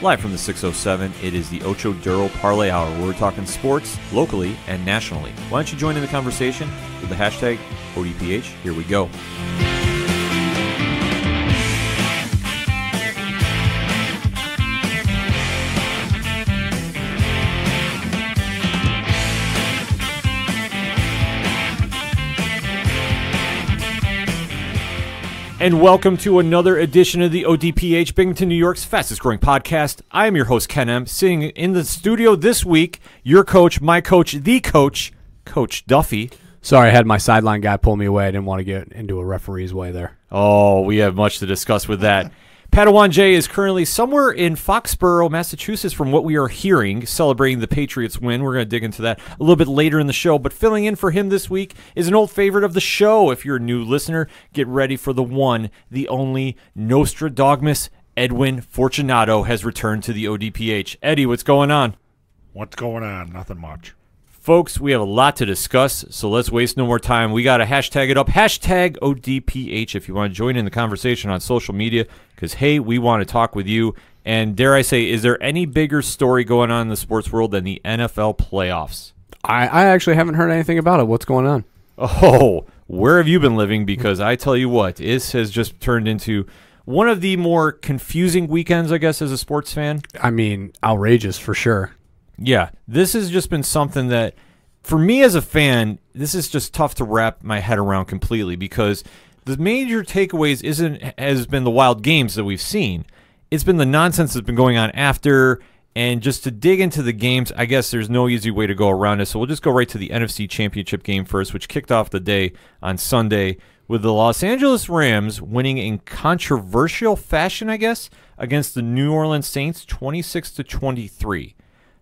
Live from the 607, it is the Ocho Duro Parlay Hour, where we're talking sports locally and nationally. Why don't you join in the conversation with the hashtag ODPH? Here we go. And welcome to another edition of the ODPH, Binghamton, New York's fastest growing podcast. I am your host, Ken M. Sitting in the studio this week, your coach, my coach, the coach, Coach Duffy. Sorry, I had my sideline guy pull me away. I didn't want to get into a referee's way there. Oh, we have much to discuss with that. Padawan J is currently somewhere in Foxborough, Massachusetts, from what we are hearing, celebrating the Patriots win. We're going to dig into that a little bit later in the show, but filling in for him this week is an old favorite of the show. If you're a new listener, get ready for the one, the only NostaDAWGmous. Edwin Fortunato has returned to the ODPH. Eddie, what's going on? What's going on? Nothing much. Folks, we have a lot to discuss, so let's waste no more time. We got to hashtag it up, hashtag ODPH, if you want to join in the conversation on social media, because, hey, we want to talk with you. And dare I say, is there any bigger story going on in the sports world than the NFL playoffs? I actually haven't heard anything about it. What's going on? Oh, where have you been living? Because I tell you what, this has just turned into one of the more confusing weekends, I guess, as a sports fan. I mean, outrageous for sure. Yeah, this has just been something that, for me as a fan, this is just tough to wrap my head around completely, because the major takeaways has been the wild games that we've seen. It's been the nonsense that's been going on after, and just to dig into the games, I guess there's no easy way to go around it, so we'll just go right to the NFC Championship game first, which kicked off the day on Sunday with the Los Angeles Rams winning in controversial fashion, I guess, against the New Orleans Saints 26-23.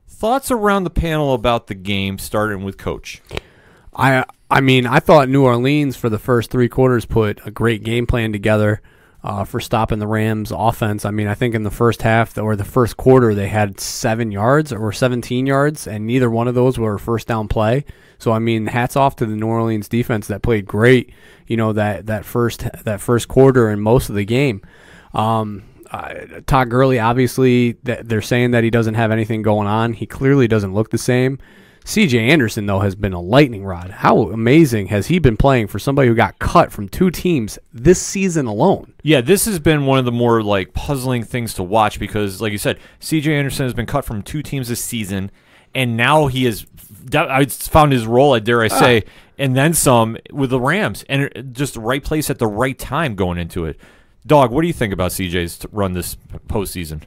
Thoughts around the panel about the game, starting with Coach. I mean, I thought New Orleans for the first three quarters put a great game plan together for stopping the Rams' offense. I mean, I think in the first half or the first quarter they had 7 yards or 17 yards, and neither one of those were a first down play. So I mean, hats off to the New Orleans defense that played great. You know, that first quarter and most of the game. Todd Gurley, obviously, they're saying that he doesn't have anything going on. He clearly doesn't look the same. C.J. Anderson, though, has been a lightning rod. How amazing has he been playing for somebody who got cut from two teams this season alone? Yeah, this has been one of the more puzzling things to watch because, like you said, C.J. Anderson has been cut from two teams this season, and now he has found his role, dare I say, and then some with the Rams, and just the right place at the right time going into it. Dog, what do you think about CJ's run this postseason?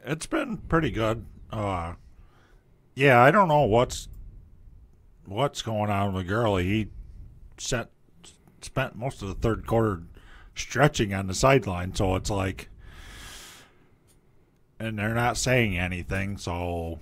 It's been pretty good. Yeah, I don't know what's going on with Gurley. He spent most of the third quarter stretching on the sideline, so it's like, and they're not saying anything, so.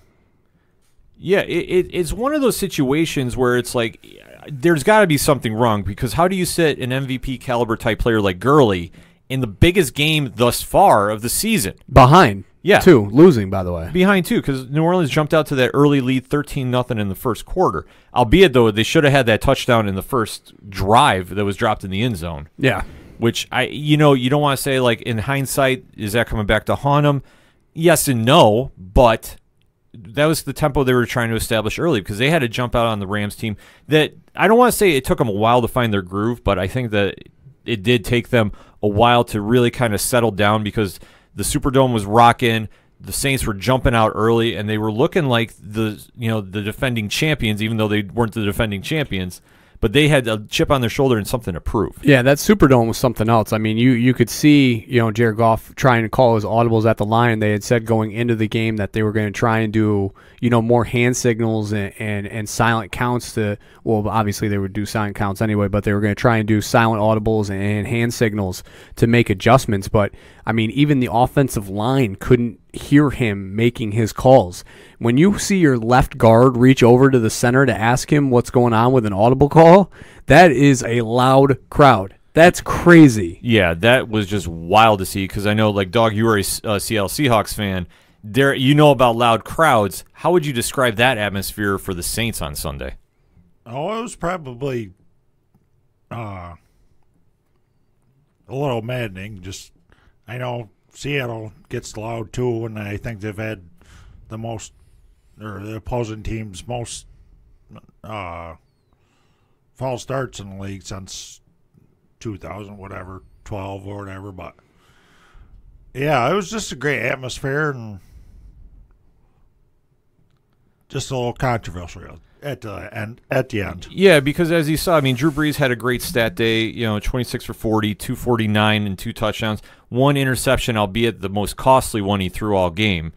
Yeah, it's one of those situations where it's like there's got to be something wrong, because how do you sit an MVP caliber type player like Gurley in the biggest game thus far of the season? Behind. Yeah. Two. Losing, by the way. Behind two, because New Orleans jumped out to that early lead 13-0 in the first quarter. Albeit, though, they should have had that touchdown in the first drive that was dropped in the end zone. Yeah. Which, you don't want to say, in hindsight, is that coming back to haunt them? Yes and no, but that was the tempo they were trying to establish early, because they had to jump out on the Rams team that, I don't want to say it took them a while to find their groove, but I think that it did take them a while to really kind of settle down, because the Superdome was rocking, the Saints were jumping out early, and they were looking like the defending champions, even though they weren't the defending champions. But they had a chip on their shoulder and something to prove. Yeah, that Superdome was something else. I mean, you could see, Jared Goff trying to call his audibles at the line. They had said going into the game that they were going to try and do, more hand signals and silent counts to, well, obviously they would do silent counts anyway, but they were going to try and do silent audibles and hand signals to make adjustments. But, I mean, even the offensive line couldn't hear him making his calls. When you see your left guard reach over to the center to ask him what's going on with an audible call, that is a loud crowd. That's crazy. Yeah, that was just wild to see, because I know, Dog, you were a Seattle Seahawks fan. There, about loud crowds. How would you describe that atmosphere for the Saints on Sunday? Oh, it was probably a little maddening. Just, I know Seattle gets allowed too, and I think they've had the most, or the opposing team's most false starts in the league since 2000, whatever, 12 or whatever. But yeah, it was just a great atmosphere and just a little controversial at the end. Yeah, because as you saw, I mean, Drew Brees had a great stat day, 26 for 40, 249 and 2 touchdowns, 1 interception, albeit the most costly one he threw all game.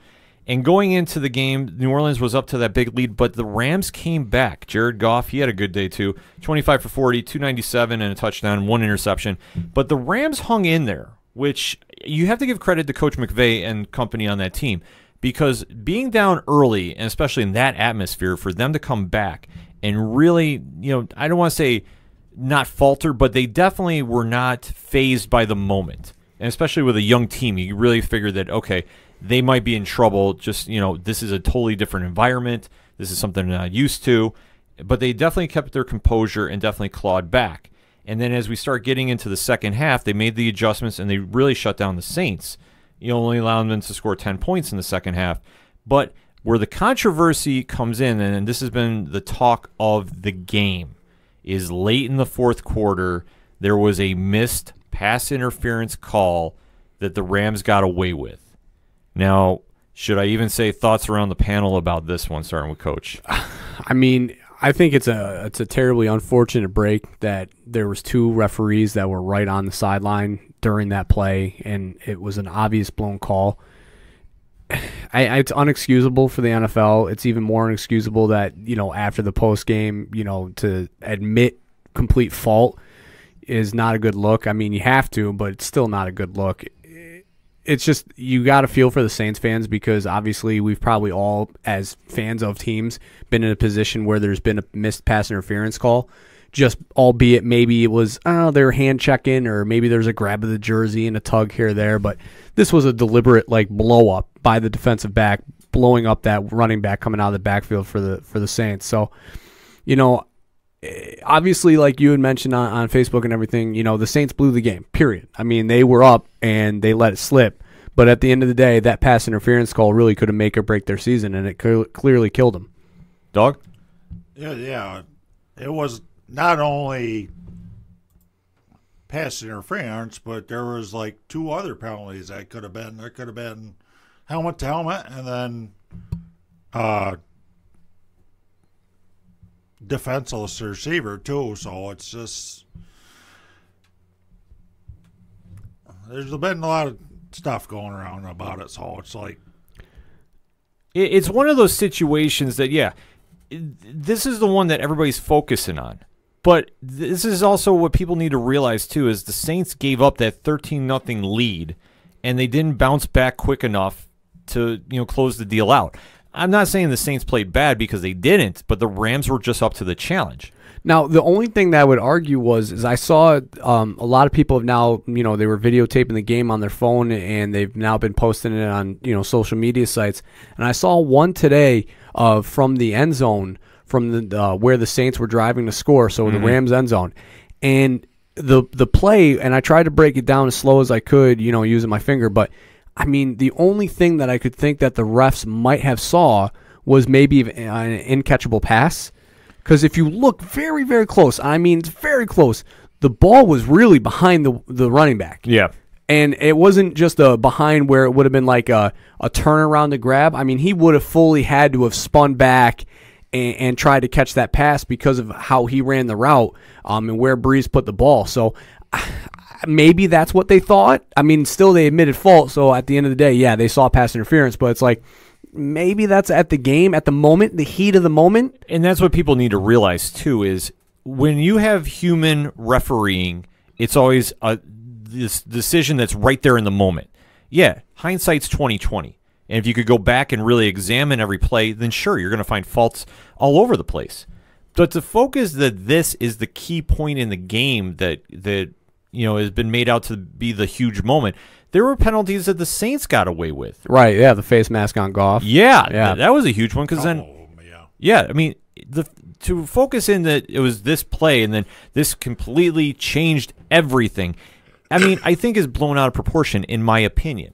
And going into the game, New Orleans was up to that big lead, but the Rams came back. Jared Goff, he had a good day too, 25 for 40, 297 and a touchdown, 1 interception. But the Rams hung in there, which you have to give credit to Coach McVay and company on that team. Because being down early, and especially in that atmosphere, for them to come back and really, I don't want to say not falter, but they definitely were not fazed by the moment. And especially with a young team, you really figured that, okay, they might be in trouble. Just, this is a totally different environment. This is something they're not used to. But they definitely kept their composure and definitely clawed back. And then as we start getting into the second half, they made the adjustments and they really shut down the Saints. Only allowing them to score 10 points in the second half. But where the controversy comes in, and this has been the talk of the game, is late in the fourth quarter, there was a missed pass interference call that the Rams got away with. Now, should I even say thoughts around the panel about this one, starting with Coach? I mean, I think it's a terribly unfortunate break that there was 2 referees that were right on the sideline during that play, and it was an obvious blown call. It's unexcusable for the NFL. It's even more inexcusable that, after the post game, to admit complete fault is not a good look. I mean, you have to, but it's still not a good look. It's just, you got to feel for the Saints fans, because obviously we've probably all, as fans of teams, been in a position where there's been a missed pass interference call. Just albeit maybe it was, they were hand checking, or maybe there's a grab of the jersey and a tug here or there. But this was a deliberate blow up by the defensive back, blowing up that running back coming out of the backfield for the Saints. So, obviously, like you had mentioned on Facebook and everything, the Saints blew the game, period. I mean, they were up and they let it slip. But at the end of the day, that pass interference call really could have make or break their season, and it clearly killed them. Dog? Yeah. It was not only pass interference, but there was 2 other penalties that could have been. There could have been helmet to helmet, and then defenseless receiver too. So it's just, there's been a lot of stuff going around about it. So it's one of those situations that, this is the one that everybody's focusing on. But this is also what people need to realize, too, is the Saints gave up that 13-0 lead, and they didn't bounce back quick enough to, close the deal out. I'm not saying the Saints played bad, because they didn't, but the Rams were just up to the challenge. Now, the only thing that I would argue is I saw a lot of people have now, they were videotaping the game on their phone, and they've now been posting it on, social media sites. And I saw one today from the end zone, from the where the Saints were driving to score, so the Rams end zone. And the play, and I tried to break it down as slow as I could, using my finger, but I mean, the only thing that I could think that the refs might have saw was maybe an incatchable pass. Because if you look very, very close, I mean, it's very close, the ball was really behind the running back. Yeah. And it wasn't just behind where it would have been like a turnaround to grab. I mean, he would have fully had to have spun back and tried to catch that pass because of how he ran the route and where Brees put the ball. So maybe that's what they thought. I mean, still they admitted fault. So at the end of the day, yeah, they saw pass interference. But it's like, maybe that's at the game, at the moment, the heat of the moment. And that's what people need to realize, too, is when you have human refereeing, it's always this decision that's right there in the moment. Yeah, hindsight's 20/20. And if you could go back and really examine every play, then sure, you're going to find faults all over the place. But to focus that this is the key point in the game that has been made out to be the huge moment, there were penalties that the Saints got away with. Right, yeah, the face mask on Goff. Yeah. That was a huge one because I mean, to focus in that it was this play and then this completely changed everything, I mean, I think is blown out of proportion in my opinion.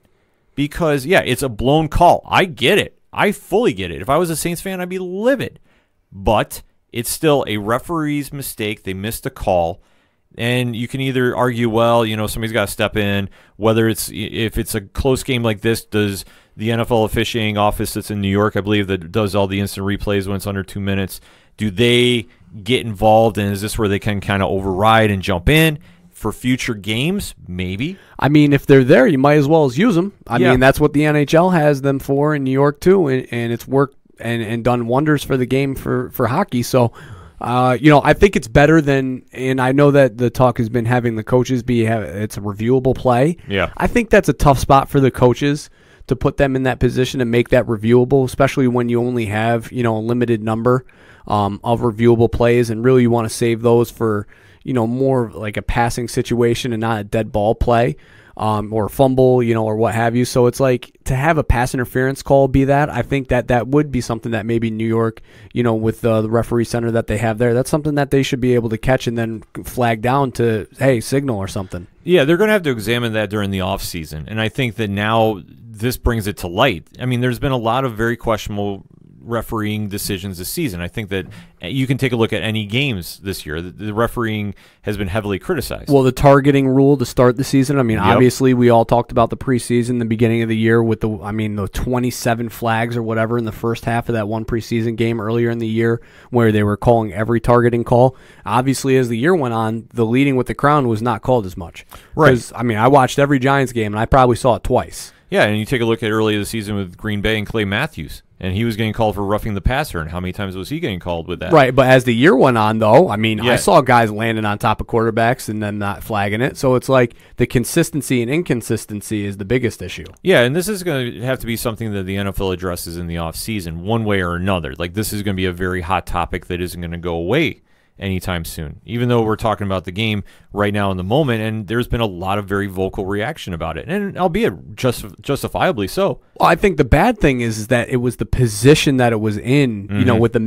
because, yeah, it's a blown call. I get it. I fully get it. If I was a Saints fan, I'd be livid. But it's still a referee's mistake. They missed a call. And you can either argue, well, somebody's got to step in. If it's a close game like this, does the NFL officiating office that's in New York, I believe, that does all the instant replays when it's under 2 minutes, do they get involved? And is this where they can kind of override and jump in for future games? Maybe. I mean, if they're there, you might as well use them. I mean, that's what the NHL has them for in New York too, and it's worked and done wonders for the game for hockey. So, I think it's better than, and I know that the talk has been having the coaches it's a reviewable play. Yeah. I think that's a tough spot for the coaches to put them in that position and make that reviewable, especially when you only have, a limited number of reviewable plays, and really you want to save those for, more like a passing situation and not a dead ball play. Or fumble, or what have you. So it's like to have a pass interference call be that. I think that would be something that maybe New York, with the referee center that they have there, that's something that they should be able to catch and then flag down to, hey, signal or something. Yeah, they're going to have to examine that during the offseason. And I think that now this brings it to light. I mean, there's been a lot of very questionable refereeing decisions this season. I think that you can take a look at any games this year. The refereeing has been heavily criticized. Well, the targeting rule to start the season, I mean, obviously we all talked about the preseason, the beginning of the year with the 27 flags or whatever in the first half of that one preseason game earlier in the year where they were calling every targeting call. Obviously, as the year went on, the leading with the crown was not called as much. Right. Because, I mean, I watched every Giants game, and I probably saw it twice. Yeah, and you take a look at earlier this season with Green Bay and Clay Matthews, and he was getting called for roughing the passer, and how many times was he getting called with that? Right, but as the year went on, though, I mean, I saw guys landing on top of quarterbacks and then not flagging it, so it's like the consistency and inconsistency is the biggest issue. Yeah, and this is going to have to be something that the NFL addresses in the offseason one way or another. Like, this is going to be a very hot topic that isn't going to go away anytime soon, even though we're talking about the game right now in the moment, and there's been a lot of very vocal reaction about it, and albeit justifiably so. Well, I think the bad thing is that it was the position that it was in, with the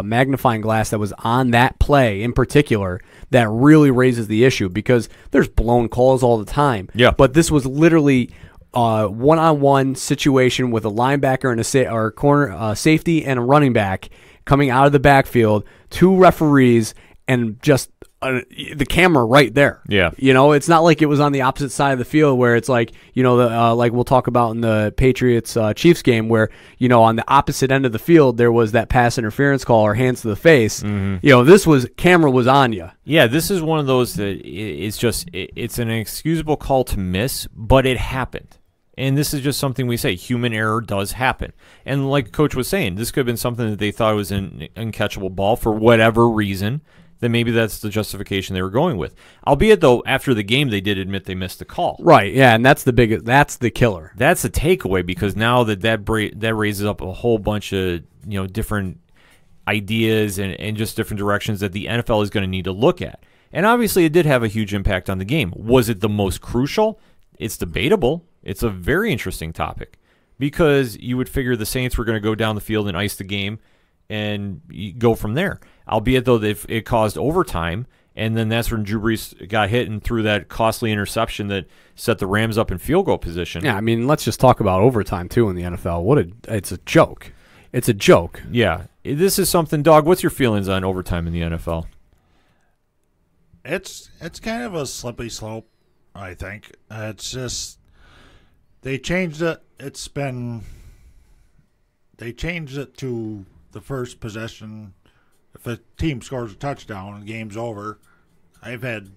magnifying glass that was on that play in particular that really raises the issue, because there's blown calls all the time. Yeah. But this was literally one-on-one situation with a linebacker and a corner safety and a running back coming out of the backfield, two referees, and just the camera right there. Yeah. It's not like it was on the opposite side of the field where it's like, like we'll talk about in the Patriots Chiefs game where, on the opposite end of the field, there was that pass interference call or hands to the face. Mm-hmm. Camera was on you. Yeah. This is one of those that it's an inexcusable call to miss, but it happened. And this is just something we say. Human error does happen. And like Coach was saying, this could have been something that they thought was an uncatchable ball for whatever reason, then maybe that's the justification they were going with. Albeit, though, after the game, they did admit they missed the call. Right, yeah, and that's the killer. That's the takeaway, because now that raises up a whole bunch of different ideas and just different directions that the NFL is going to need to look at. And obviously, it did have a huge impact on the game. Was it the most crucial? It's debatable. It's a very interesting topic, because you would figure the Saints were going to go down the field and ice the game and go from there. Albeit, though, it caused overtime, and then that's when Drew Brees got hit and threw that costly interception that set the Rams up in field goal position. Yeah, I mean, let's just talk about overtime, too, in the NFL. It's a joke. It's a joke. Yeah. This is something, Dog, what's your feelings on overtime in the NFL? It's kind of a slippery slope, I think. It's just... They changed it. They changed it to the first possession. If a team scores a touchdown and the game's over, I've had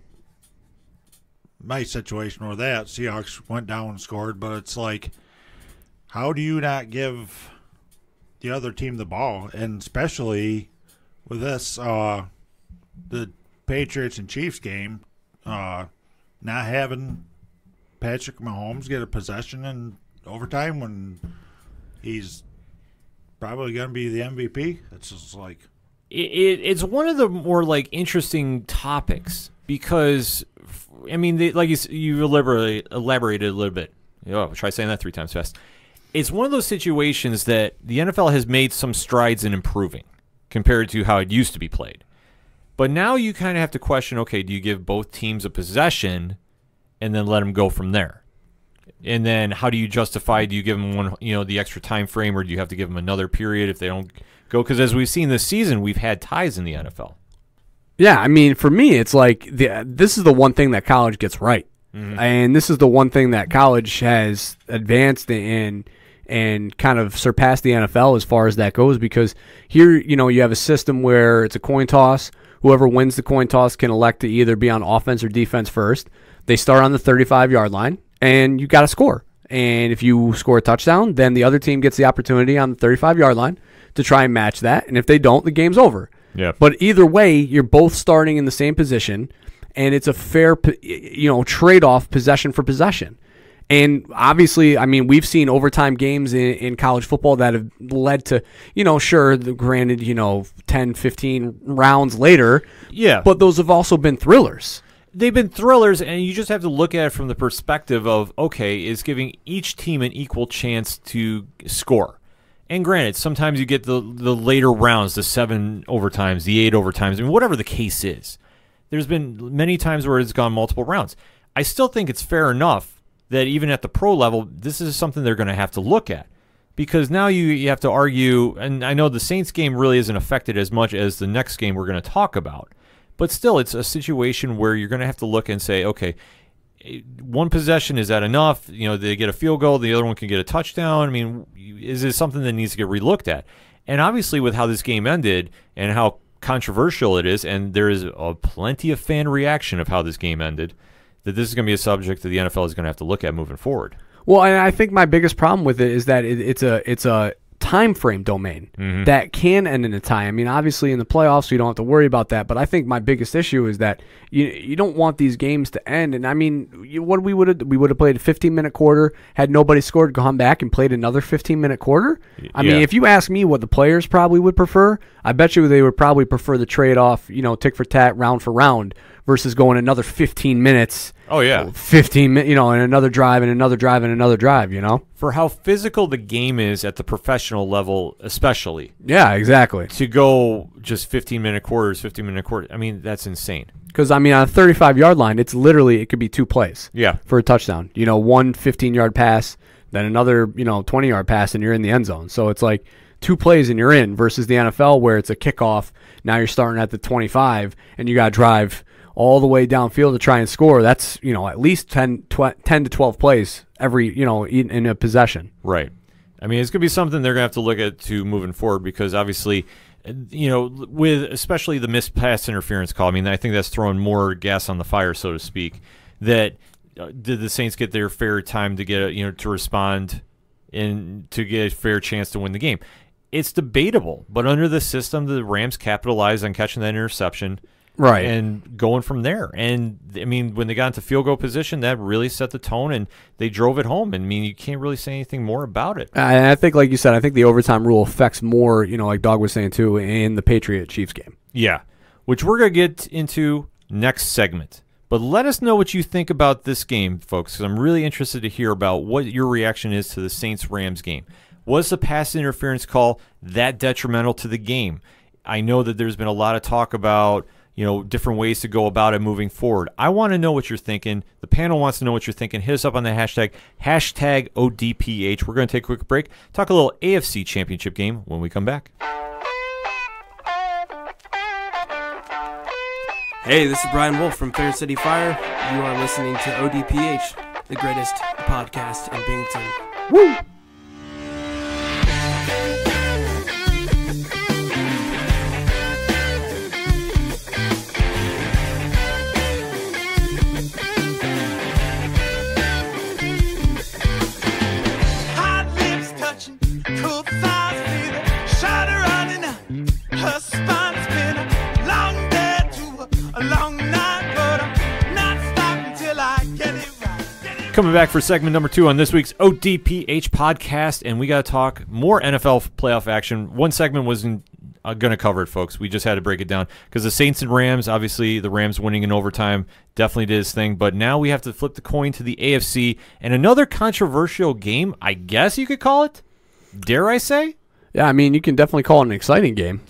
my situation where that Seahawks went down and scored, but it's like, how do you not give the other team the ball? And especially with this, the Patriots and Chiefs game, not having Patrick Mahomes get a possession in overtime when he's probably going to be the MVP. It's just like... It's one of the more interesting topics, because, I mean, you elaborated a little bit. Try saying that 3 times fast. It's one of those situations that the NFL has made some strides in improving compared to how it used to be played. But now you kind of have to question, okay, do you give both teams a possession and then let them go from there? And then how do you justify? Do you give them one, the extra time frame, or do you have to give them another period if they don't go? Because as we've seen this season, we've had ties in the NFL. Yeah, I mean, for me, it's like this is the one thing that college gets right. Mm-hmm. And this is the one thing that college has advanced in and kind of surpassed the NFL as far as that goes, because here, you have a system where it's a coin toss. Whoever wins the coin toss can elect to either be on offense or defense first. They start on the 35-yard line, and you got to score. And if you score a touchdown, then the other team gets the opportunity on the 35-yard line to try and match that. And if they don't, the game's over. Yeah. But either way, you're both starting in the same position, and it's a fair, trade-off possession for possession. And obviously, I mean, we've seen overtime games in college football that have led to, granted, 10, 15 rounds later. Yeah. But those have also been thrillers. They've been thrillers, and you just have to look at it from the perspective of, okay, is giving each team an equal chance to score. And granted, sometimes you get the later rounds, the 7 overtimes, the 8 overtimes, I mean, whatever the case is. There's been many times where it's gone multiple rounds. I still think it's fair enough that even at the pro level, this is something they're going to have to look at. Because now you have to argue, and I know the Saints game really isn't affected as much as the next game we're going to talk about. But still, it's a situation where you're going to have to look and say, okay, one possession, is that enough? They get a field goal, the other one can get a touchdown. I mean, is this something that needs to get relooked at? And obviously with how this game ended and how controversial it is, and there is plenty of fan reaction of how this game ended, that this is going to be a subject that the NFL is going to have to look at moving forward. Well, and I think my biggest problem with it is that it's a time frame domain that can end in a tie. I mean, obviously in the playoffs, you don't have to worry about that. But I think my biggest issue is that you don't want these games to end. And I mean, what we would have played a 15-minute quarter, had nobody scored, gone back and played another 15-minute quarter. I mean, if you ask me what the players probably would prefer, I bet you they would probably prefer the trade-off, tick for tat, round for round, versus going another 15 minutes. Oh, yeah. 15 minutes, and another drive and another drive and another drive, For how physical the game is at the professional level, especially. Yeah, exactly. To go just 15-minute quarters, I mean, that's insane. Because, I mean, on a 35-yard line, it could be 2 plays. Yeah. For a touchdown. One 15-yard pass, then another, 20-yard pass, and you're in the end zone. So it's like 2 plays and you're in, versus the NFL where it's a kickoff. Now you're starting at the 25, and you got to drive all the way downfield to try and score. That's, at least 10 to 12 plays every, in a possession. Right. I mean, it's going to be something they're going to have to look at to moving forward, because obviously, with especially the missed pass interference call, I mean, I think that's throwing more gas on the fire, so to speak, that did the Saints get their fair time to get, to respond and to get a fair chance to win the game? It's debatable, but under the system, the Rams capitalized on catching that interception. Right. And going from there. And, I mean, when they got into field goal position, that really set the tone, and they drove it home. And, I mean, you can't really say anything more about it. And I think, like you said, I think the overtime rule affects more, like Dog was saying, too, in the Patriot-Chiefs game. Yeah, which we're going to get into next segment. But let us know what you think about this game, folks, because I'm really interested to hear about what your reaction is to the Saints-Rams game. Was the pass interference call that detrimental to the game? I know that there's been a lot of talk about different ways to go about it moving forward. I want to know what you're thinking. The panel wants to know what you're thinking. Hit us up on the hashtag ODPH. We're going to take a quick break, talk a little AFC Championship game when we come back. Hey, this is Brian Wolf from Fair City Fire. You are listening to ODPH, the greatest podcast in Binghamton. Woo! Coming back for segment number 2 on this week's ODPH podcast, and we got to talk more NFL playoff action. One segment wasn't going to cover it, folks. We just had to break it down because the Saints and Rams, obviously the Rams winning in overtime definitely did his thing, but now we have to flip the coin to the AFC and another controversial game, I guess you could call it. Dare I say? Yeah, I mean, you can definitely call it an exciting game.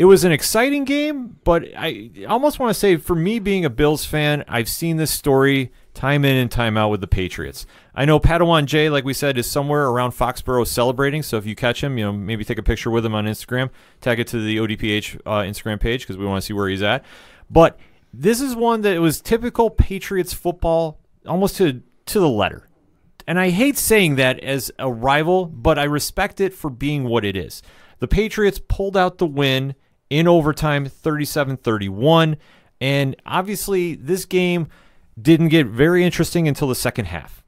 It was an exciting game, but I almost want to say, for me being a Bills fan, I've seen this story time in and time out with the Patriots. I know Padawan Jay, like we said, is somewhere around Foxborough celebrating. So if you catch him, maybe take a picture with him on Instagram, tag it to the ODPH Instagram page because we want to see where he's at. But this is one that was typical Patriots football, almost to the letter. And I hate saying that as a rival, but I respect it for being what it is. The Patriots pulled out the win in overtime, 37-31. And obviously, this game didn't get very interesting until the second half.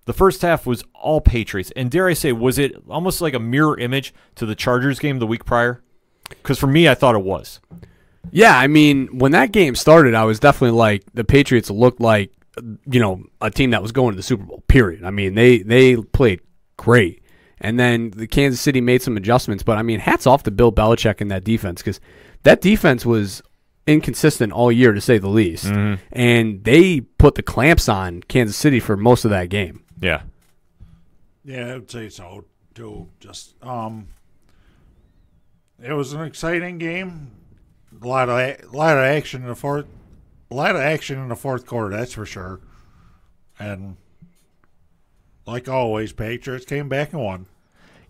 The first half was all Patriots. And dare I say, was it almost like a mirror image to the Chargers game the week prior? Because for me, I thought it was. Yeah, I mean, when that game started, I was definitely like, the Patriots looked like, a team that was going to the Super Bowl, period. I mean, they played great. And then the Kansas City made some adjustments. But, I mean, hats off to Bill Belichick and that defense, because that defense was inconsistent all year, to say the least. Mm-hmm. And they put the clamps on Kansas City for most of that game. Yeah. Yeah, I would say so, too. Just, it was an exciting game. A lot of action in the fourth. A lot of action in the fourth quarter, that's for sure. And like always, Patriots came back and won.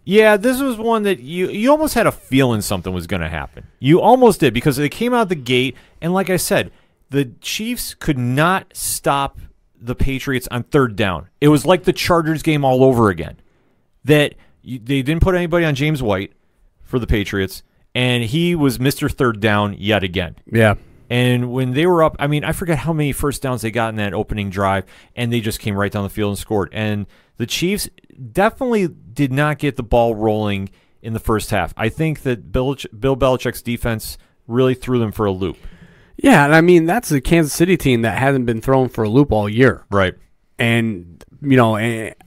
Yeah, this was one that you almost had a feeling something was going to happen. You almost did, because they came out the gate, and like I said, the Chiefs could not stop the Patriots on third down. It was like the Chargers game all over again. They didn't put anybody on James White for the Patriots, and he was Mr. Third Down yet again. Yeah. And when they were up, I mean, I forget how many first downs they got in that opening drive, and they just came right down the field and scored. And the Chiefs definitely did not get the ball rolling in the first half. I think that Bill Belichick's defense really threw them for a loop. Yeah, and I mean, that's a Kansas City team that hasn't been thrown for a loop all year. Right. And,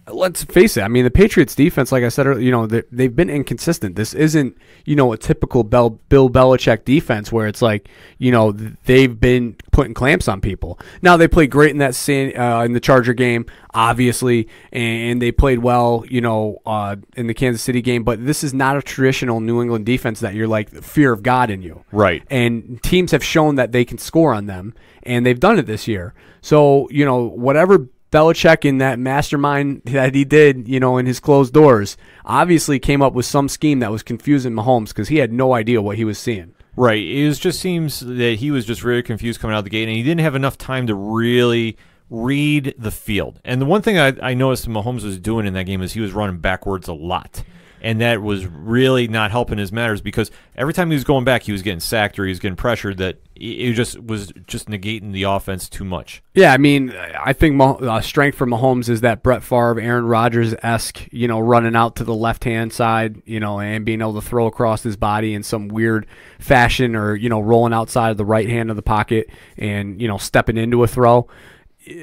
let's face it. I mean, the Patriots defense, like I said earlier, they've been inconsistent. This isn't, a typical Bill Belichick defense where it's like, they've been putting clamps on people. Now, they played great in that in the Charger game, obviously, and they played well, in the Kansas City game. But this is not a traditional New England defense that you're like the fear of God in you. Right. And teams have shown that they can score on them, and they've done it this year. So, whatever Belichick in that mastermind that he did, in his closed doors, obviously came up with some scheme that was confusing Mahomes because he had no idea what he was seeing. Right. It just seems that he was just really confused coming out of the gate, and he didn't have enough time to really read the field. And the one thing I noticed Mahomes was doing in that game is he was running backwards a lot. And that was really not helping his matters because every time he was going back, he was getting sacked or he was getting pressured. That it was just negating the offense too much. Yeah, I mean, I think strength for Mahomes is that Brett Favre, Aaron Rodgers-esque, running out to the left-hand side, and being able to throw across his body in some weird fashion or, rolling outside of the right hand of the pocket and, stepping into a throw.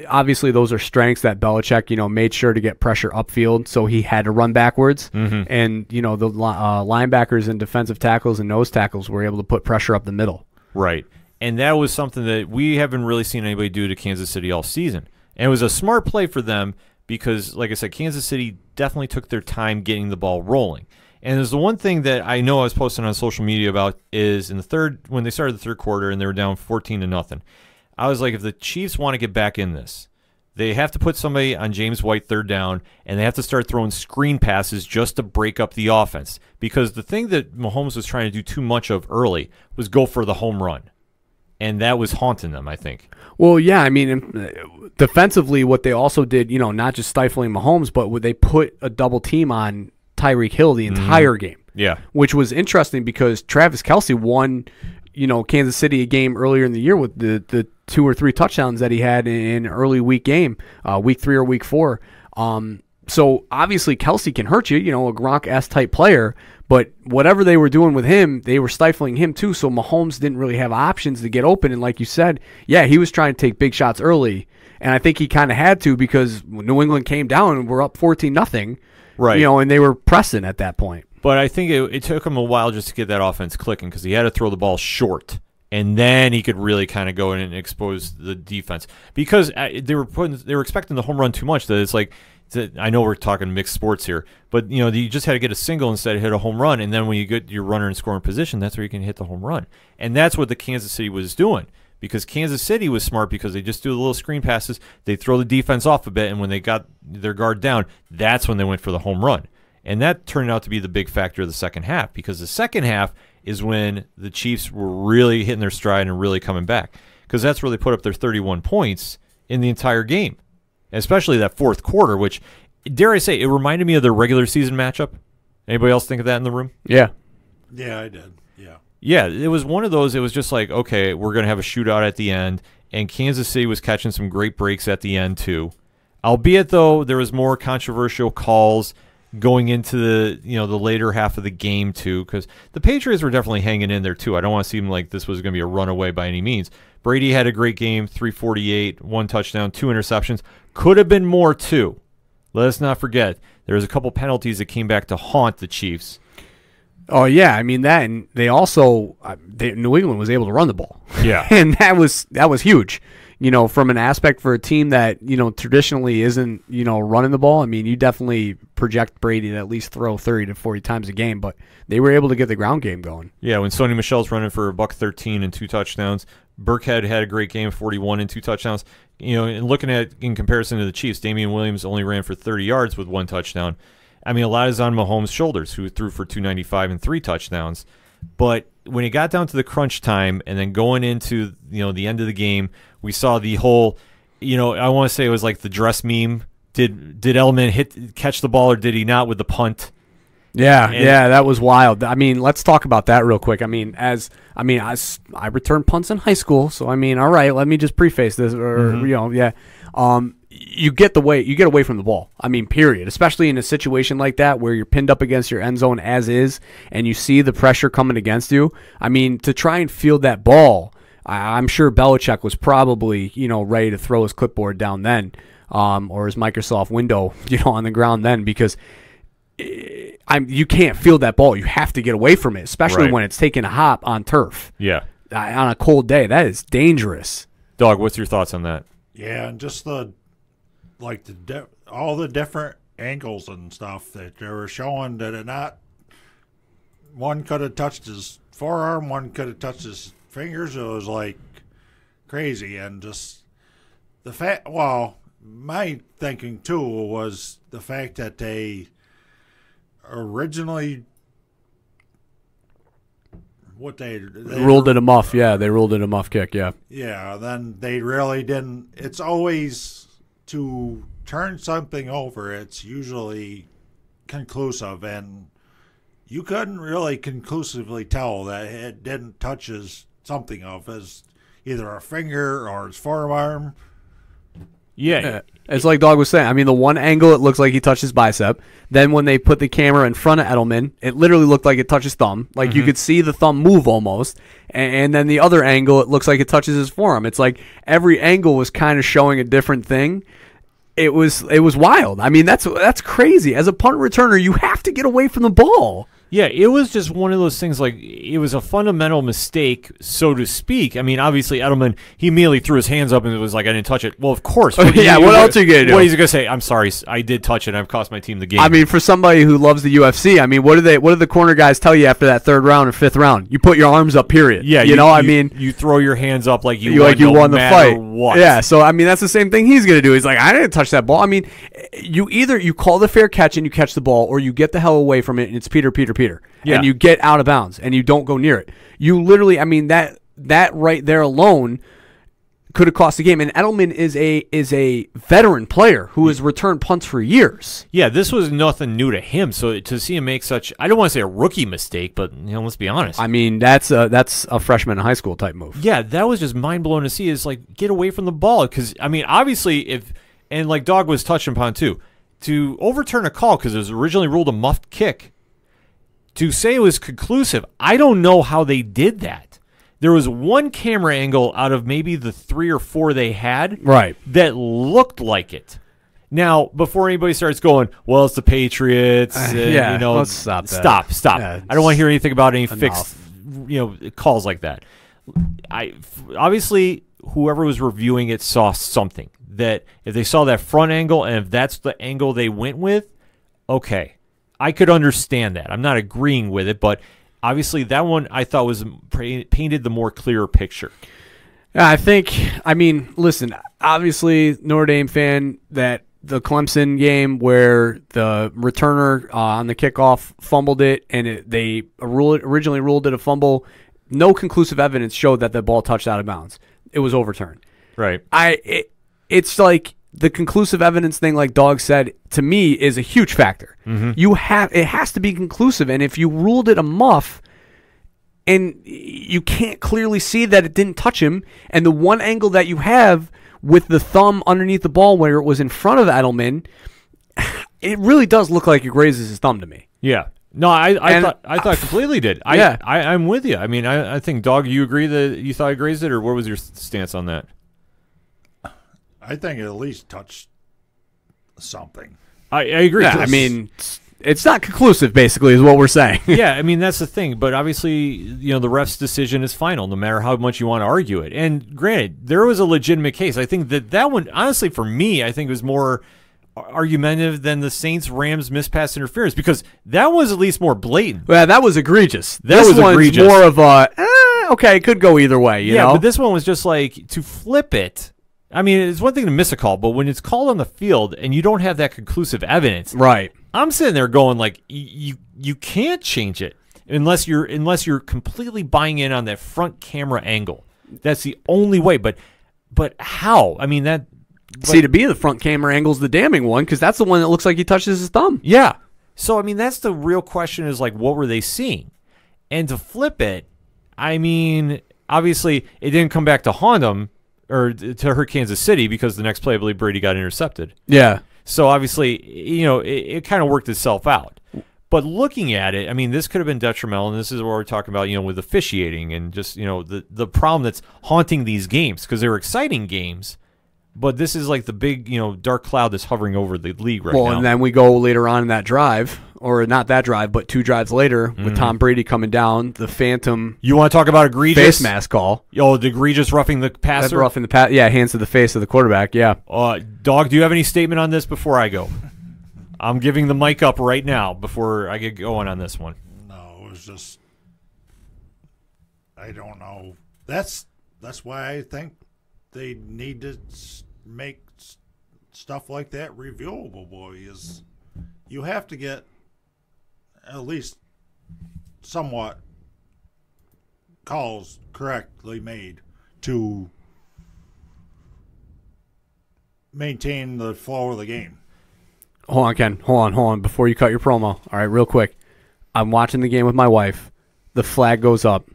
Obviously, those are strengths that Belichick, made sure to get pressure upfield, so he had to run backwards. Mm-hmm. And, the linebackers and defensive tackles and nose tackles were able to put pressure up the middle. Right. And that was something that we haven't really seen anybody do to Kansas City all season. And it was a smart play for them because, like I said, Kansas City definitely took their time getting the ball rolling. And there's the one thing that I know I was posting on social media about is when they started the third quarter and they were down 14-0. I was like, if the Chiefs want to get back in this, they have to put somebody on James White third down, and they have to start throwing screen passes just to break up the offense. Because the thing that Mahomes was trying to do too much of early was go for the home run. And that was haunting them, I think. Well, yeah, I mean, defensively, what they also did, not just stifling Mahomes, but they put a double team on Tyreek Hill the entire game. Yeah. Which was interesting because Travis Kelce won, Kansas City a game earlier in the year with the 2 or 3 touchdowns that he had in an early week game, week 3 or week 4. So obviously Kelce can hurt you, a Gronk-esque type player, but whatever they were doing with him, they were stifling him too, so Mahomes didn't really have options to get open. And like you said, yeah, he was trying to take big shots early, and I think he kind of had to because New England came down and were up 14-0, right? And they were pressing at that point. But I think it took him a while just to get that offense clicking because he had to throw the ball short. And then he could really kind of go in and expose the defense because they were expecting the home run too much. That it's like I know we're talking mixed sports here, but you just had to get a single instead of hit a home run, and then when you get your runner in scoring position, that's where you can hit the home run. And that's what the Kansas City was doing, because Kansas City was smart because they just do the little screen passes, they throw the defense off a bit, and when they got their guard down, that's when they went for the home run. And that turned out to be the big factor of the second half, because the second half is when the Chiefs were really hitting their stride and really coming back, because that's where they put up their 31 points in the entire game. Especially that fourth quarter, which, dare I say, it reminded me of their regular season matchup. Anybody else think of that in the room? Yeah. Yeah, I did. Yeah. Yeah, it was one of those. It was just like, okay, we're going to have a shootout at the end, and Kansas City was catching some great breaks at the end too. Albeit, though, there was more controversial calls going into the later half of the game too, because the Patriots were definitely hanging in there too. I don't want to seem like this was going to be a runaway by any means. Brady had a great game, 348, 1 touchdown, 2 interceptions. Could have been more too. Let us not forget, there was a couple penalties that came back to haunt the Chiefs. Oh yeah, I mean that, and they also New England was able to run the ball. Yeah, and that was huge. From an aspect for a team that traditionally isn't running the ball. I mean, you definitely project Brady to at least throw 30 to 40 times a game, but they were able to get the ground game going. Yeah, when Sony Michel's running for $113 and 2 touchdowns, Burkhead had a great game, 41 and 2 touchdowns. And looking at in comparison to the Chiefs, Damian Williams only ran for 30 yards with 1 touchdown. I mean, a lot is on Mahomes' shoulders, who threw for 295 and 3 touchdowns. But when it got down to the crunch time and then going into the end of the game, we saw the whole, I want to say it was like the dress meme. Did Edelman catch the ball or did he not with the punt? Yeah, that was wild. I mean, let's talk about that real quick. I mean, I returned punts in high school, so I mean, all right, let me just preface this, you get away from the ball. I mean, period. Especially in a situation like that where you're pinned up against your end zone as is, and you see the pressure coming against you. I mean, to try and field that ball, I'm sure Belichick was probably ready to throw his clipboard down then, or his Microsoft window on the ground then, because you can't field that ball. You have to get away from it, especially when it's taking a hop on turf. Yeah, on a cold day, that is dangerous. Dog, what's your thoughts on that? Yeah, and just all the different angles and stuff that they were showing that one could have touched his forearm, one could have touched his fingers. It was like crazy, and just the fact. Well, my thinking too was the fact that they originally they ruled it a muff. Yeah, they ruled it a muff kick. Yeah. Yeah. Then they really didn't. It's always to turn something over. It's usually conclusive, and you couldn't really conclusively tell that it didn't touch something of his either a finger or his forearm. Yeah. It's like Dog was saying. I mean, the one angle, it looks like he touched his bicep. Then when they put the camera in front of Edelman, it literally looked like it touched his thumb. Like you could see the thumb move almost. And then the other angle, it looks like it touches his forearm. It's like every angle was kind of showing a different thing. It was wild. I mean, that's crazy. As a punt returner, you have to get away from the ball. Yeah, it was just one of those things, like, it was a fundamental mistake, so to speak. I mean, obviously, Edelman, he immediately threw his hands up and it was like, I didn't touch it. Well, of course. What else are you going to do? What is he going to say? I'm sorry, I did touch it, and I've cost my team the game. I mean, for somebody who loves the UFC, I mean, what do the corner guys tell you after that third round or fifth round? You put your arms up, period. Yeah, you throw your hands up like you won the fight. What. Yeah, so, I mean, that's the same thing he's going to do. He's like, I didn't touch that ball. I mean, you call the fair catch and you catch the ball, or you get the hell away from it and it's Peter. Yeah. And you get out of bounds and you don't go near it. You literally, I mean, that right there alone could have cost the game. And Edelman is a veteran player who has returned punts for years. Yeah, this was nothing new to him. So to see him make such, I don't want to say a rookie mistake, but let's be honest. I mean, that's a freshman in high school type move. Yeah, that was just mind blowing to see. Is like, get away from the ball, because I mean, obviously, and like Dog was touching upon too, to overturn a call because it was originally ruled a muffed kick. To say it was conclusive, I don't know how they did that. There was one camera angle out of maybe the 3 or 4 they had that looked like it. Now, before anybody starts going, well, it's the Patriots. Let's stop that. Stop. Yeah, I don't want to hear anything about any enough. fixed calls like that. Obviously, whoever was reviewing it saw something. that if they saw that front angle and if that's the angle they went with, okay, I could understand that. I'm not agreeing with it, but obviously that one I thought was painted the more clearer picture. I mean, listen, obviously Notre Dame fan, that the Clemson game where the returner on the kickoff fumbled it and they originally ruled it a fumble, no conclusive evidence showed that the ball touched out of bounds. It was overturned. Right. It's like the conclusive evidence thing, like Dog said, to me is a huge factor. Mm-hmm. It has to be conclusive, and if you ruled it a muff and you can't clearly see that it didn't touch him, and the one angle that you have with the thumb underneath the ball where it was in front of Edelman, it really does look like it grazes his thumb to me. Yeah. No, I thought completely did. Yeah. I'm with you. I mean, I think, Dog, you agree that you thought it grazed it, or what was your stance on that? I think it at least touched something. I agree. Yeah, I mean, it's not conclusive, basically, is what we're saying. Yeah, I mean, that's the thing. But obviously, the ref's decision is final, no matter how much you want to argue it. And granted, there was a legitimate case. I think that one, honestly, for me, I think was more argumentative than the Saints-Rams mispass interference, because that was at least more blatant. Yeah, that was egregious. This was egregious. More of a, okay, it could go either way, you know? But this one was just like, to flip it. I mean, it's one thing to miss a call, but when it's called on the field and you don't have that conclusive evidence, right? I'm sitting there going like, you can't change it unless you're completely buying in on that front camera angle. That's the only way. But how? I mean that. See, to be the front camera angle is the damning one, because that's the one that looks like he touches his thumb. Yeah. So I mean, that's the real question: is like, what were they seeing? And to flip it, I mean, obviously, it didn't come back to haunt them or to hurt Kansas City, because the next play, I believe, Brady got intercepted. Yeah. So obviously, it kind of worked itself out. But looking at it, I mean, this could have been detrimental, and this is what we're talking about, with officiating and just, the problem that's haunting these games, because they're exciting games, but this is like the big, dark cloud that's hovering over the league right now. Well, and then we go later on in that drive, or not that drive, but 2 drives later, with Tom Brady coming down, the phantom. You want to talk about egregious face mask call? Oh, the egregious roughing the passer. Roughing the pass, yeah, hands to the face of the quarterback. Yeah. Dog, do you have any statement on this before I go? I'm giving the mic up right now before I get going on this one. No, it was just, I don't know. That's why I think they need to make stuff like that reviewable, boys. You have to get at least somewhat calls correctly made to maintain the flow of the game. Hold on, Ken. Hold on. Before you cut your promo. All right, real quick. I'm watching the game with my wife. The flag goes up.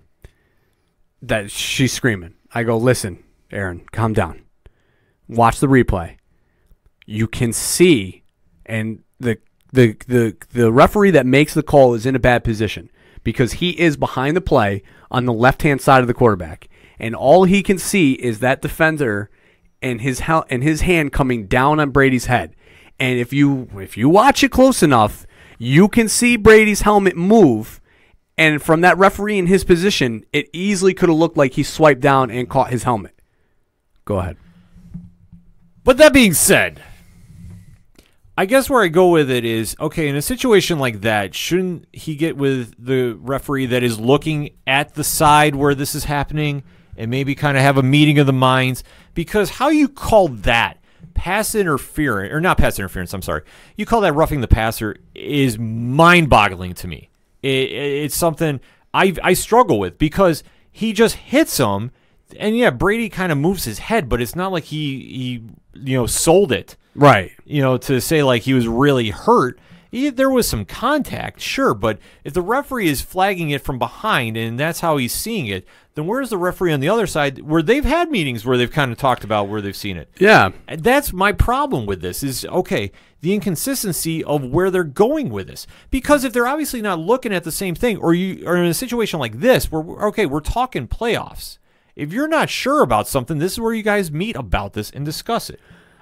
That she's screaming. I go, listen, Aaron, calm down. Watch the replay. You can see, and the referee that makes the call is in a bad position, because he is behind the play on the left-hand side of the quarterback, and all he can see is that defender and his hand coming down on Brady's head. And if you watch it close enough, you can see Brady's helmet move, and from that referee in his position, it easily could have looked like he swiped down and caught his helmet. Go ahead. But that being said, I guess where I go with it is, okay, in a situation like that, shouldn't he get with the referee that is looking at the side where this is happening and maybe kind of have a meeting of the minds? Because how you call that pass interference, or not pass interference, I'm sorry, you call that roughing the passer, is mind-boggling to me. It's something I struggle with, because he just hits him, and yeah, Brady kind of moves his head, but it's not like he sold it. Right. To say like he was really hurt. There was some contact, sure, but if the referee is flagging it from behind and that's how he's seeing it, then where's the referee on the other side where they've had meetings where they've kind of talked about where they've seen it? Yeah. And that's my problem with this is, okay, the inconsistency of where they're going with this. Because if they're obviously not looking at the same thing, or you are in a situation like this where, okay, we're talking playoffs. If you're not sure about something, this is where you guys meet about this and discuss it.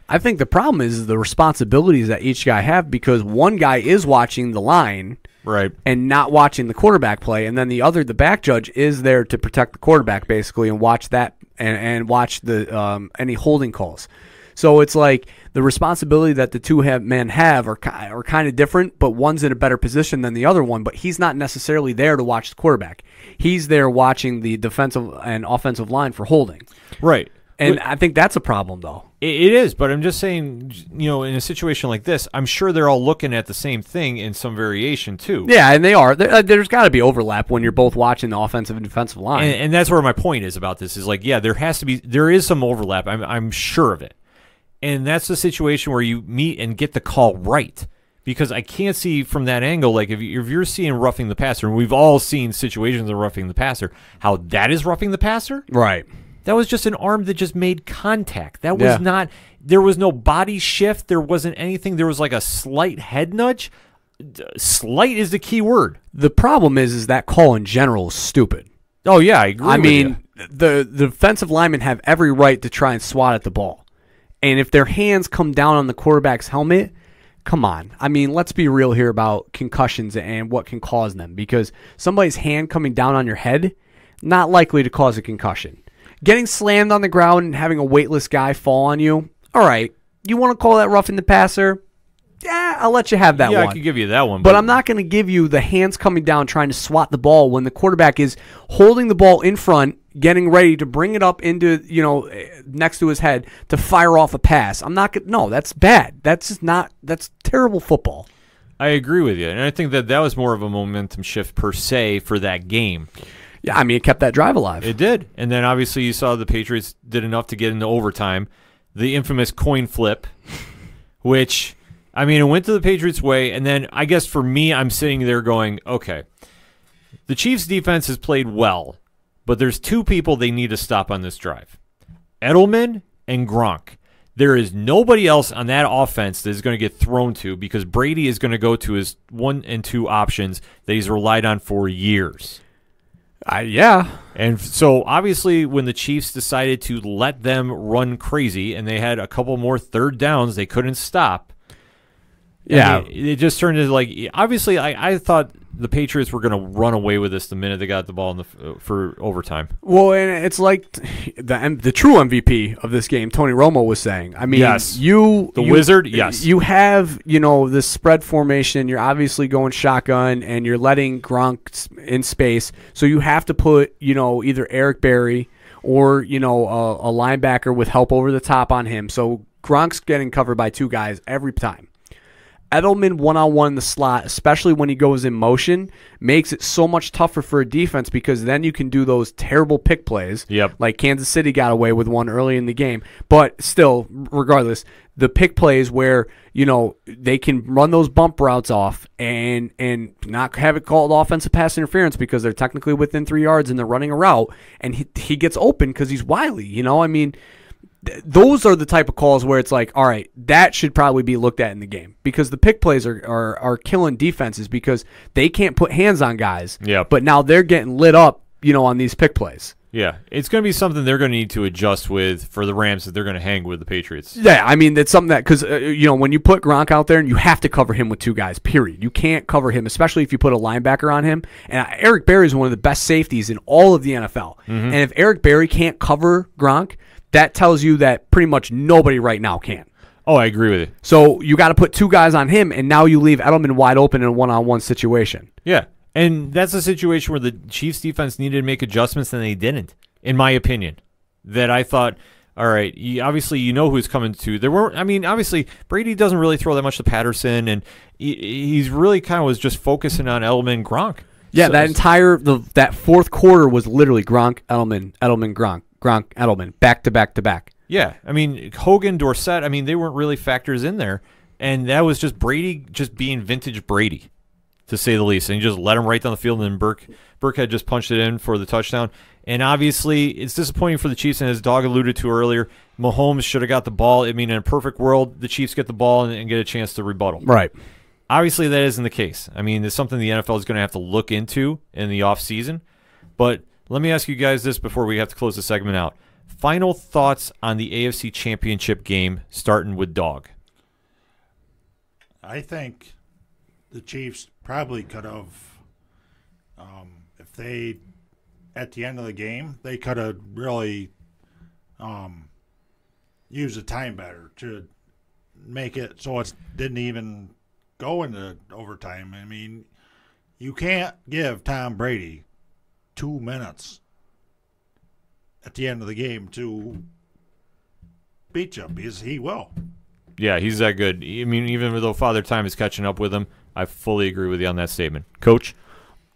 I think the problem is the responsibilities that each guy have, because one guy is watching the line, right, and not watching the quarterback play, and then the back judge is there to protect the quarterback basically and watch that and watch the any holding calls. So it's like the responsibility that the two men have are kind of different, but one's in a better position than the other one, but he's not necessarily there to watch the quarterback. He's there watching the defensive and offensive line for holding. Right. And I think that's a problem, though. It is, but I'm just saying, in a situation like this, I'm sure they're all looking at the same thing in some variation, too. Yeah, and they are. There's got to be overlap when you're both watching the offensive and defensive line. And that's where my point is about this, is like, yeah, there is some overlap. I'm sure of it. And that's the situation where you meet and get the call right. Because I can't see from that angle, like if you're seeing roughing the passer, and we've all seen situations of roughing the passer, how that is roughing the passer. Right. That was just an arm that just made contact. That was not, there was no body shift. There wasn't anything. There was like a slight head nudge. Slight is the key word. The problem is that call in general is stupid. Oh, yeah, I agree with you. The defensive linemen have every right to try and swat at the ball. And if their hands come down on the quarterback's helmet, come on. I mean, let's be real here about concussions and what can cause them. Because somebody's hand coming down on your head, not likely to cause a concussion. Getting slammed on the ground and having a weightless guy fall on you, all right. You want to call that roughing the passer? Yeah, I'll let you have that one. Yeah, I could give you that one. But I'm not going to give you the hands coming down trying to swat the ball when the quarterback is holding the ball in front, getting ready to bring it up into, next to his head to fire off a pass. No, that's bad. That's terrible football. I agree with you. And I think that was more of a momentum shift per se for that game. Yeah, I mean, it kept that drive alive. It did. And then obviously you saw the Patriots did enough to get into overtime. The infamous coin flip, which, I mean, it went to the Patriots' way. And then I guess for me, I'm sitting there going, okay, the Chiefs' defense has played well, but there's two people they need to stop on this drive, Edelman and Gronk. There is nobody else on that offense that is going to get thrown to because Brady is going to go to his 1 and 2 options that he's relied on for years. Yeah. And so, obviously, when the Chiefs decided to let them run crazy and they had a couple more third downs they couldn't stop, yeah, I mean, it just turned into like, obviously, I thought the Patriots were going to run away with this the minute they got the ball for overtime. Well, and it's like the true MVP of this game, Tony Romo was saying. I mean, yes. The Wizard, yes. You have, this spread formation. You're obviously going shotgun, and you're letting Gronk in space. So you have to put, either Eric Berry or, a linebacker with help over the top on him. So Gronk's getting covered by two guys every time. Edelman one-on-one in the slot, especially when he goes in motion, makes it so much tougher for a defense because then you can do those terrible pick plays. Yep. Like Kansas City got away with one early in the game. But still, regardless, the pick plays where, they can run those bump routes off and not have it called offensive pass interference because they're technically within 3 yards and they're running a route, and he gets open because he's wily. I mean, those are the type of calls where it's like, all right, that should probably be looked at in the game because the pick plays are killing defenses because they can't put hands on guys. Yeah. But now they're getting lit up, on these pick plays. Yeah, it's going to be something they're going to need to adjust with for the Rams that they're going to hang with the Patriots. Yeah, I mean, it's something that, because, when you put Gronk out there, and you have to cover him with two guys, period. You can't cover him, especially if you put a linebacker on him. And Eric Berry is one of the best safeties in all of the NFL. Mm-hmm. And if Eric Berry can't cover Gronk, that tells you that pretty much nobody right now can. Oh, I agree with you. So you got to put two guys on him, and now you leave Edelman wide open in a one-on-one situation. Yeah, and that's a situation where the Chiefs' defense needed to make adjustments, and they didn't, in my opinion. That I thought, all right, obviously you know who's coming to. Obviously Brady doesn't really throw that much to Patterson, and he's really kind of was just focusing on Edelman and Gronk. Yeah, so, that fourth quarter was literally Gronk, Edelman, Gronk. Gronk, Edelman, back to back to back. Yeah, I mean, Hogan, Dorsett, they weren't really factors in there. And that was just Brady just being vintage Brady, to say the least. And he just let him right down the field, and then Burkhead just punched it in for the touchdown. And obviously, it's disappointing for the Chiefs, and as Dog alluded to earlier, Mahomes should have got the ball. I mean, in a perfect world, the Chiefs get the ball and get a chance to rebuttal. Right. Obviously, that isn't the case. I mean, it's something the NFL is going to have to look into in the offseason. But let me ask you guys this before we have to close the segment out. Final thoughts on the AFC Championship game, starting with Dog. I think the Chiefs probably could have, if they, at the end of the game, they could have really use the time better to make it so it didn't even go into overtime. I mean, you can't give Tom Brady 2 minutes at the end of the game to beat you, because he will. Yeah, he's that good. I mean, even though Father Time is catching up with him, I fully agree with you on that statement. Coach?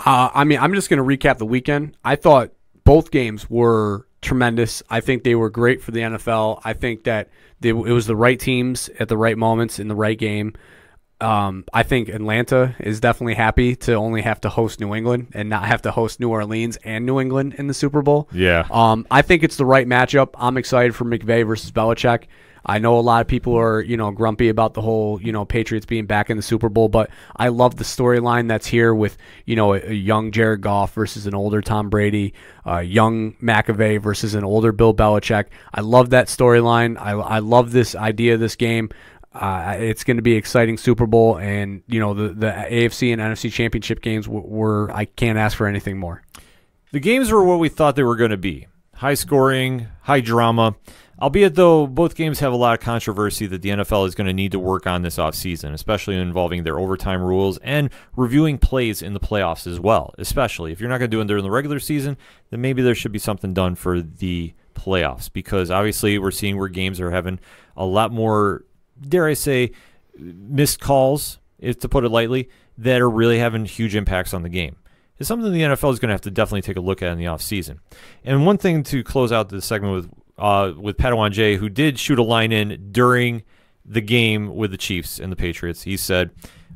I mean, I'm just going to recap the weekend. I thought both games were tremendous. I think they were great for the NFL. I think that it was the right teams at the right moments in the right game. I think Atlanta is definitely happy to only have to host New England and not have to host New Orleans and New England in the Super Bowl. Yeah. I think it's the right matchup. I'm excited for McVay versus Belichick. I know a lot of people are, grumpy about the whole, Patriots being back in the Super Bowl, but I love the storyline that's here with, a young Jared Goff versus an older Tom Brady, young McAvey versus an older Bill Belichick. I love that storyline. I love this idea of this game. It's going to be an exciting Super Bowl, and, the AFC and NFC Championship games were I can't ask for anything more. The games were what we thought they were going to be. High scoring, high drama. Albeit, though, both games have a lot of controversy that the NFL is going to need to work on this offseason, especially involving their overtime rules and reviewing plays in the playoffs as well. Especially if you're not going to do it during the regular season, then maybe there should be something done for the playoffs, because obviously we're seeing where games are having a lot more, dare I say, missed calls, to put it lightly, that are really having huge impacts on the game. It's something the NFL is going to have to definitely take a look at in the offseason. And one thing to close out the segment with Padawan J, who did shoot a line in during the game with the Chiefs and the Patriots. He said,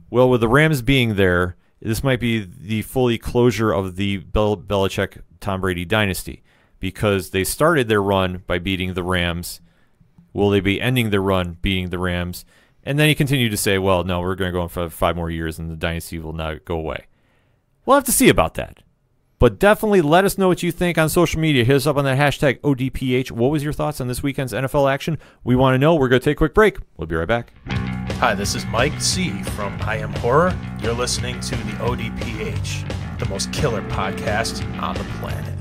well, with the Rams being there, this might be the fully closure of the Belichick-Tom Brady dynasty, because they started their run by beating the Rams. Will they be ending their run beating the Rams? And then he continued to say, well, no, we're going to go on for 5 more years and the dynasty will not go away. We'll have to see about that. But definitely let us know what you think on social media. Hit us up on that hashtag ODPH. What was your thoughts on this weekend's NFL action? We want to know. We're going to take a quick break. We'll be right back. Hi, this is Mike C. from I Am Horror. You're listening to the ODPH, the most killer podcast on the planet.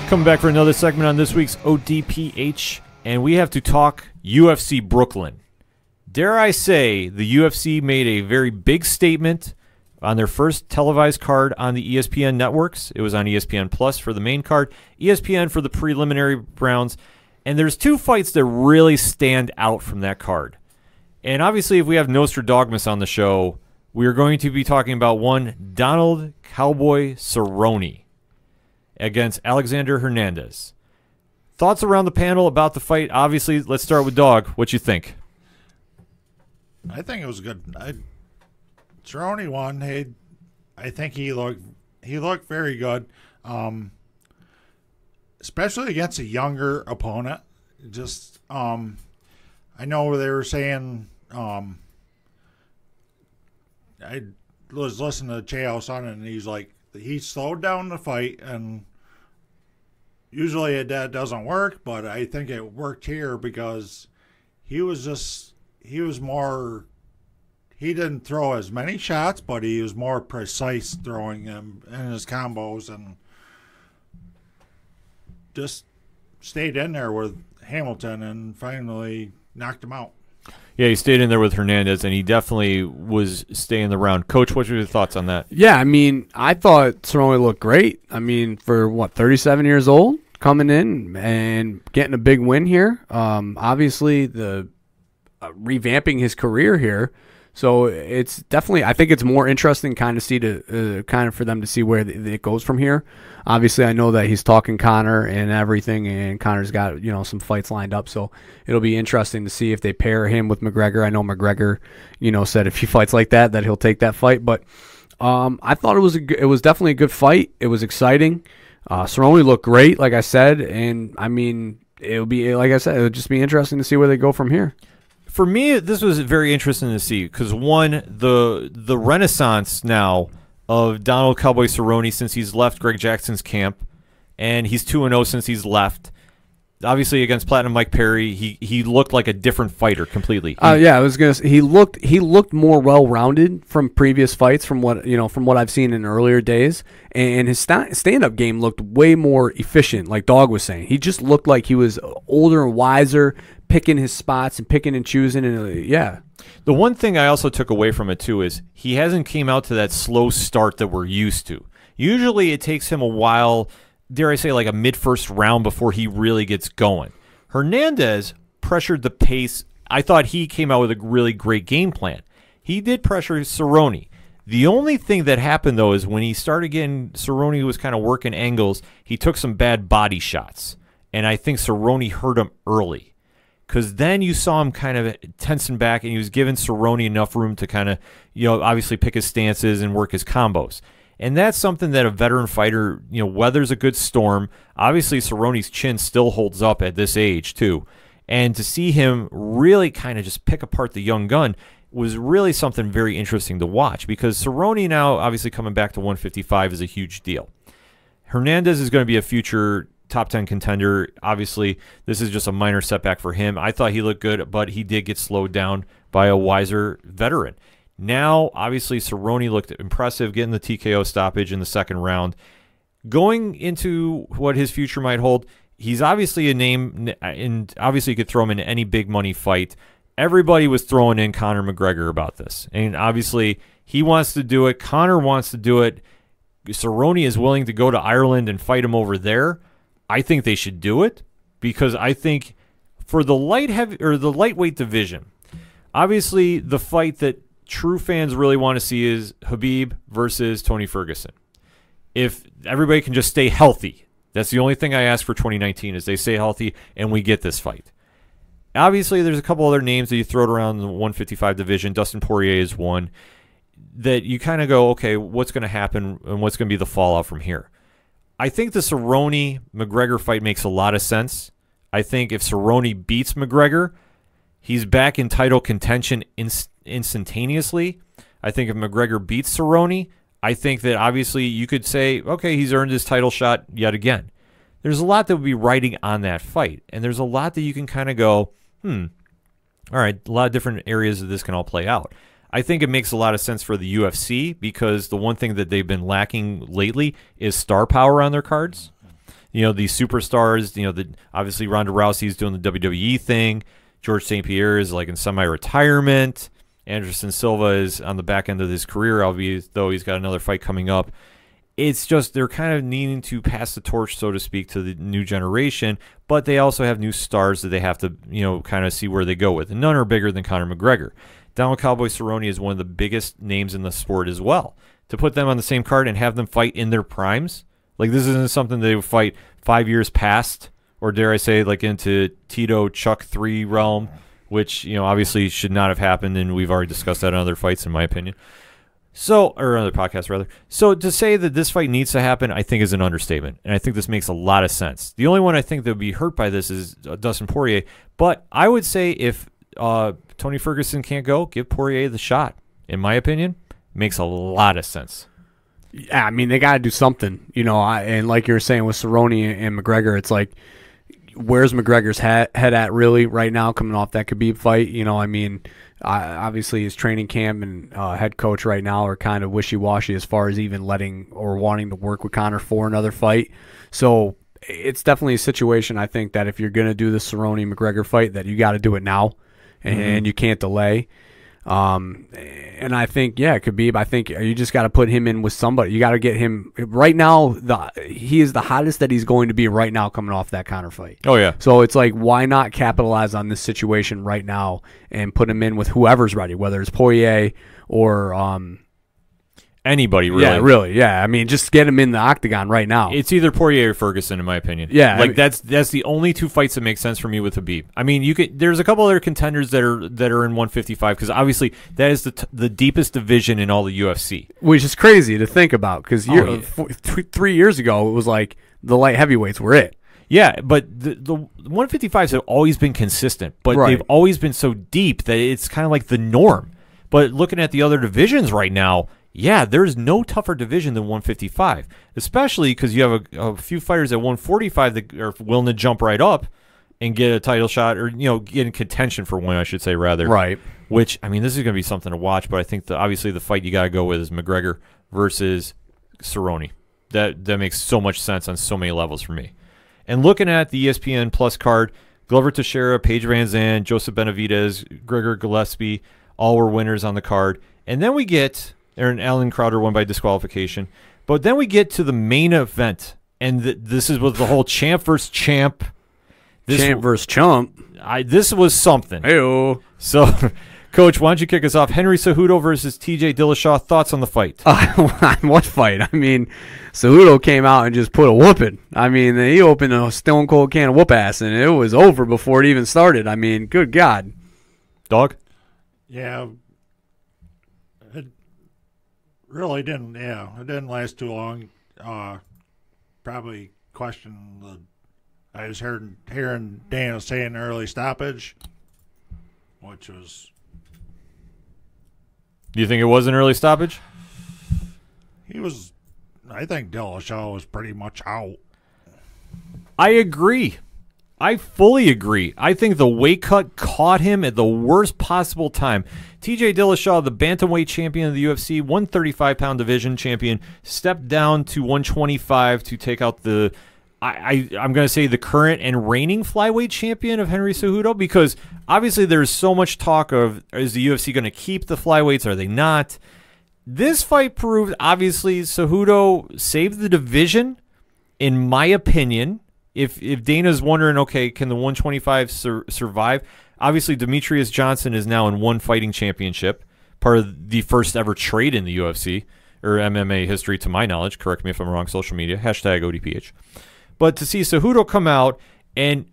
Coming back for another segment on this week's ODPH, and we have to talk UFC Brooklyn. Dare I say, the UFC made a very big statement on their first televised card on the ESPN networks. It was on ESPN Plus for the main card, ESPN for the preliminary rounds, and there's 2 fights that really stand out from that card. And obviously, if we have NostaDAWGmous on the show, we are going to be talking about one, Donald Cowboy Cerrone against Alexander Hernandez. Thoughts around the panel about the fight? Obviously, let's start with Dog. What you think? I think it was good. Cerrone won. I think he looked very good, especially against a younger opponent. Just I know they were saying I was listening to Chael Sonnen, and he's like, he slowed down the fight, and usually that doesn't work, but I think it worked here because he didn't throw as many shots, but he was more precise throwing them in his combos, and just stayed in there with Hamilton and finally knocked him out. Yeah, he stayed in there with Hernandez, and he definitely was staying the round. Coach, what were your thoughts on that? Yeah, I mean, I thought Cerrone looked great. I mean, for 37 years old, coming in and getting a big win here. Obviously, the revamping his career here. So it's definitely, I think it's more interesting kind of for them to see where it goes from here. Obviously, I know that he's talking Conor and everything, and Conor's got some fights lined up. So it'll be interesting to see if they pair him with McGregor. I know McGregor, said if he fights like that he'll take that fight. But I thought it was definitely a good fight. It was exciting. Cerrone looked great, like I said, and I mean, it'll be, like I said, it'll just be interesting to see where they go from here. For me, this was very interesting to see because, one, the renaissance now of Donald Cowboy Cerrone since he's left Greg Jackson's camp, and he's 2-0 since he's left. Obviously, against Platinum Mike Perry, he looked like a different fighter completely. I was gonna say, he looked more well-rounded from previous fights, from what I've seen in earlier days, and his stand-up game looked way more efficient. Like Dog was saying, he just looked like he was older and wiser, picking his spots and picking and choosing, and yeah. The one thing I also took away from it too is he hasn't came out to that slow start that we're used to. Usually, it takes him a while. Dare I say, like a mid-first round before he really gets going. Hernandez pressured the pace. I thought he came out with a really great game plan. He did pressure Cerrone. The only thing that happened, though, is when he started getting, Cerrone was kind of working angles, he took some bad body shots. And I think Cerrone hurt him early. Because then you saw him kind of tensing back, and he was giving Cerrone enough room to kind of, obviously pick his stances and work his combos. And that's something that a veteran fighter, weathers a good storm. Obviously, Cerrone's chin still holds up at this age, too. And to see him really kind of just pick apart the young gun was really something very interesting to watch, because Cerrone now, obviously coming back to 155, is a huge deal. Hernandez is going to be a future top 10 contender. Obviously, this is just a minor setback for him. I thought he looked good, but he did get slowed down by a wiser veteran. Now, obviously, Cerrone looked impressive, getting the TKO stoppage in the second round. Going into what his future might hold, he's obviously a name, and obviously you could throw him in any big money fight. Everybody was throwing in Conor McGregor about this. And obviously, he wants to do it. Conor wants to do it. Cerrone is willing to go to Ireland and fight him over there. I think they should do it, because I think for the lightweight division, obviously the fight that true fans really want to see is Khabib versus Tony Ferguson. If everybody can just stay healthy, that's the only thing I ask for 2019, is they stay healthy and we get this fight. Obviously, there's a couple other names that you throw around in the 155 division. Dustin Poirier is one that you kind of go, okay, what's going to happen and what's going to be the fallout from here? I think the Cerrone-McGregor fight makes a lot of sense. I think if Cerrone beats McGregor, he's back in title contention instantaneously. I think if McGregor beats Cerrone, I think that obviously you could say, okay, he's earned his title shot yet again. There's a lot that would be riding on that fight, and there's a lot that you can kind of go, all right, a lot of different areas of this can all play out. I think it makes a lot of sense for the UFC, because the one thing that they've been lacking lately is star power on their cards. These superstars, obviously Ronda Rousey's doing the WWE thing. George St. Pierre is like in semi-retirement. Anderson Silva is on the back end of his career, though he's got another fight coming up. It's just they're kind of needing to pass the torch, so to speak, to the new generation, but they also have new stars that they have to, kind of see where they go with. And none are bigger than Conor McGregor. Donald Cowboy Cerrone is one of the biggest names in the sport as well. To put them on the same card and have them fight in their primes, like this isn't something they would fight 5 years past, or dare I say, like into Tito Chuck 3 realm, which obviously should not have happened, and we've already discussed that in other fights, in my opinion. Or other podcasts, rather. So to say that this fight needs to happen, I think is an understatement, and I think this makes a lot of sense. The only one I think that would be hurt by this is Dustin Poirier, but I would say if Tony Ferguson can't go, give Poirier the shot. In my opinion, makes a lot of sense. Yeah, I mean, they got to do something, and like you were saying with Cerrone and McGregor, it's like, where's McGregor's head at really right now coming off that Khabib fight? Obviously his training camp and head coach right now are kind of wishy-washy as far as even letting or wanting to work with Conor for another fight. So it's definitely a situation, I think, that if you're going to do the Cerrone-McGregor fight, that you got to do it now, and you can't delay. And I think, Khabib, I think you just got to put him in with somebody. You got to get him right now. He is the hottest that he's going to be right now coming off that Conor fight. Oh, yeah. So it's like, why not capitalize on this situation right now and put him in with whoever's ready, whether it's Poirier or anybody, really. Yeah, really. Yeah, I mean, just get him in the octagon right now. It's either Poirier or Ferguson, in my opinion. Yeah, like that's the only two fights that make sense for me with Khabib. I mean, there's a couple other contenders that are in 155, because obviously that is the deepest division in all the UFC, which is crazy to think about, because 3 years ago it was like the light heavyweights were it. Yeah, but the 155s have always been consistent, but Right. they've always been so deep that it's kind of like the norm. But looking at the other divisions right now, yeah, there's no tougher division than 155, especially because you have a few fighters at 145 that are willing to jump right up and get a title shot, or get in contention for one, I should say, rather. Right. Which, I mean, this is going to be something to watch, but I think obviously the fight you got to go with is McGregor versus Cerrone. That makes so much sense on so many levels for me. And looking at the ESPN Plus card, Glover Teixeira, Paige Van Zandt, Joseph Benavidez, Gregor Gillespie, all were winners on the card. And then we get, Aaron Allen Crowder won by disqualification. But then we get to the main event, and this is with the whole champ versus champ. Champ versus chump. This was something. Hey-o. So, Coach, why don't you kick us off? Henry Cejudo versus TJ Dillashaw. Thoughts on the fight? What fight? I mean, Cejudo came out and just put a whooping. I mean, he opened a stone cold can of whoop ass, and it was over before it even started. I mean, good God. Dog? Yeah. It really didn't. Yeah, it didn't last too long. Probably I was hearing Dana saying early stoppage, which was. Do you think it was an early stoppage? I think Dillashaw was pretty much out. I agree. I fully agree. I think the weight cut caught him at the worst possible time. TJ Dillashaw, the bantamweight champion of the UFC, 135-pound division champion, stepped down to 125 to take out I'm going to say the current and reigning flyweight champion of Henry Cejudo, because obviously there's so much talk of, is the UFC going to keep the flyweights? Are they not? This fight proved, obviously, Cejudo saved the division, in my opinion. If Dana's wondering, okay, can the 125 survive? Obviously, Demetrius Johnson is now in one fighting championship, part of the first ever trade in the UFC, or MMA history, to my knowledge. Correct me if I'm wrong, social media, hashtag ODPH. But to see Cejudo come out and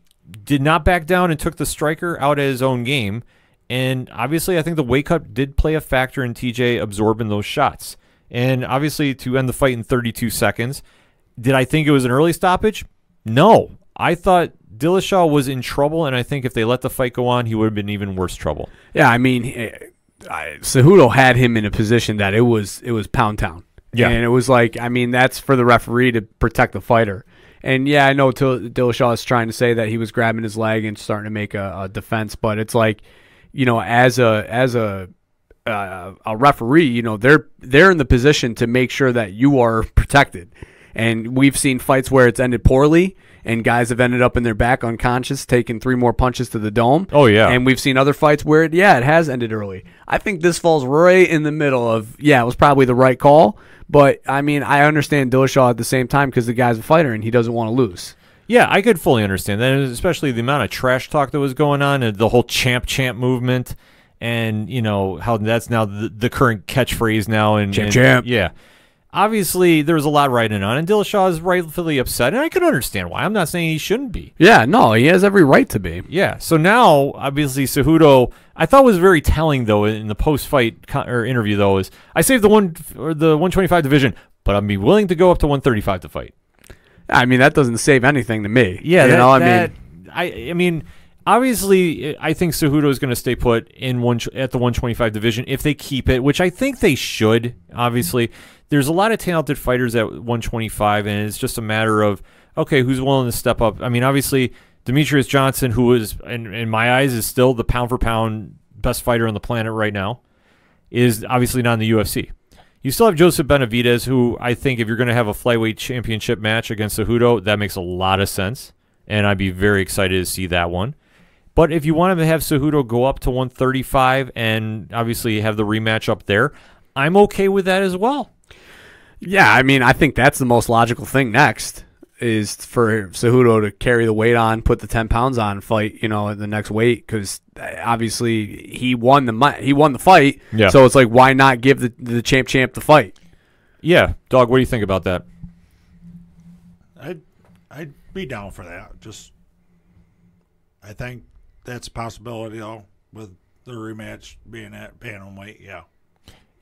did not back down and took the striker out at his own game, and obviously I think the weight cut did play a factor in TJ absorbing those shots. And obviously to end the fight in 32 seconds, did I think it was an early stoppage? No. I thought Dillashaw was in trouble, and I think if they let the fight go on, he would have been in even worse trouble. Yeah, I mean, Cejudo had him in a position that it was pound town. Yeah. And it was like, I mean, that's for the referee to protect the fighter. And yeah, I know Dillashaw is trying to say that he was grabbing his leg and starting to make a defense, but it's like, as a referee, they're in the position to make sure that you are protected. And we've seen fights where it's ended poorly, and guys have ended up in their back unconscious, taking 3 more punches to the dome. Oh, yeah. And we've seen other fights where, it has ended early. I think this falls right in the middle of, it was probably the right call. But, I mean, I understand Dillashaw at the same time because the guy's a fighter and he doesn't want to lose. Yeah, I could fully understand that, especially the amount of trash talk that was going on and the whole champ movement, and, how that's now the current catchphrase now. Champ. Yeah. Obviously, there was a lot riding on, and Dillashaw is rightfully upset, and I can understand why. I'm not saying he shouldn't be. Yeah, no, he has every right to be. Yeah, so now, obviously, Cejudo, I thought was very telling, though, in the post-fight interview, though, is I saved the 125 division, but I'd be willing to go up to 135 to fight. I mean, that doesn't save anything to me. Yeah, I mean, obviously, I think Cejudo is going to stay put at the 125 division if they keep it, which I think they should, obviously. There's a lot of talented fighters at 125, and it's just a matter of, okay, who's willing to step up? I mean, obviously, Demetrius Johnson, who is, in my eyes, is still the pound-for-pound best fighter on the planet right now, is obviously not in the UFC. You still have Joseph Benavidez, who I think if you're going to have a flyweight championship match against Cejudo, that makes a lot of sense, and I'd be very excited to see that one. But if you want to have Cejudo go up to 135 and obviously have the rematch up there, I'm okay with that as well. Yeah, I mean, I think that's the most logical thing next is for Cejudo to carry the weight on, put the 10 pounds on, fight, at the next weight, because obviously he won the fight. Yeah. So it's like, why not give the champ the fight? Yeah, Dog, what do you think about that? I'd be down for that. I think that's a possibility, though, with the rematch being at bantamweight. Yeah.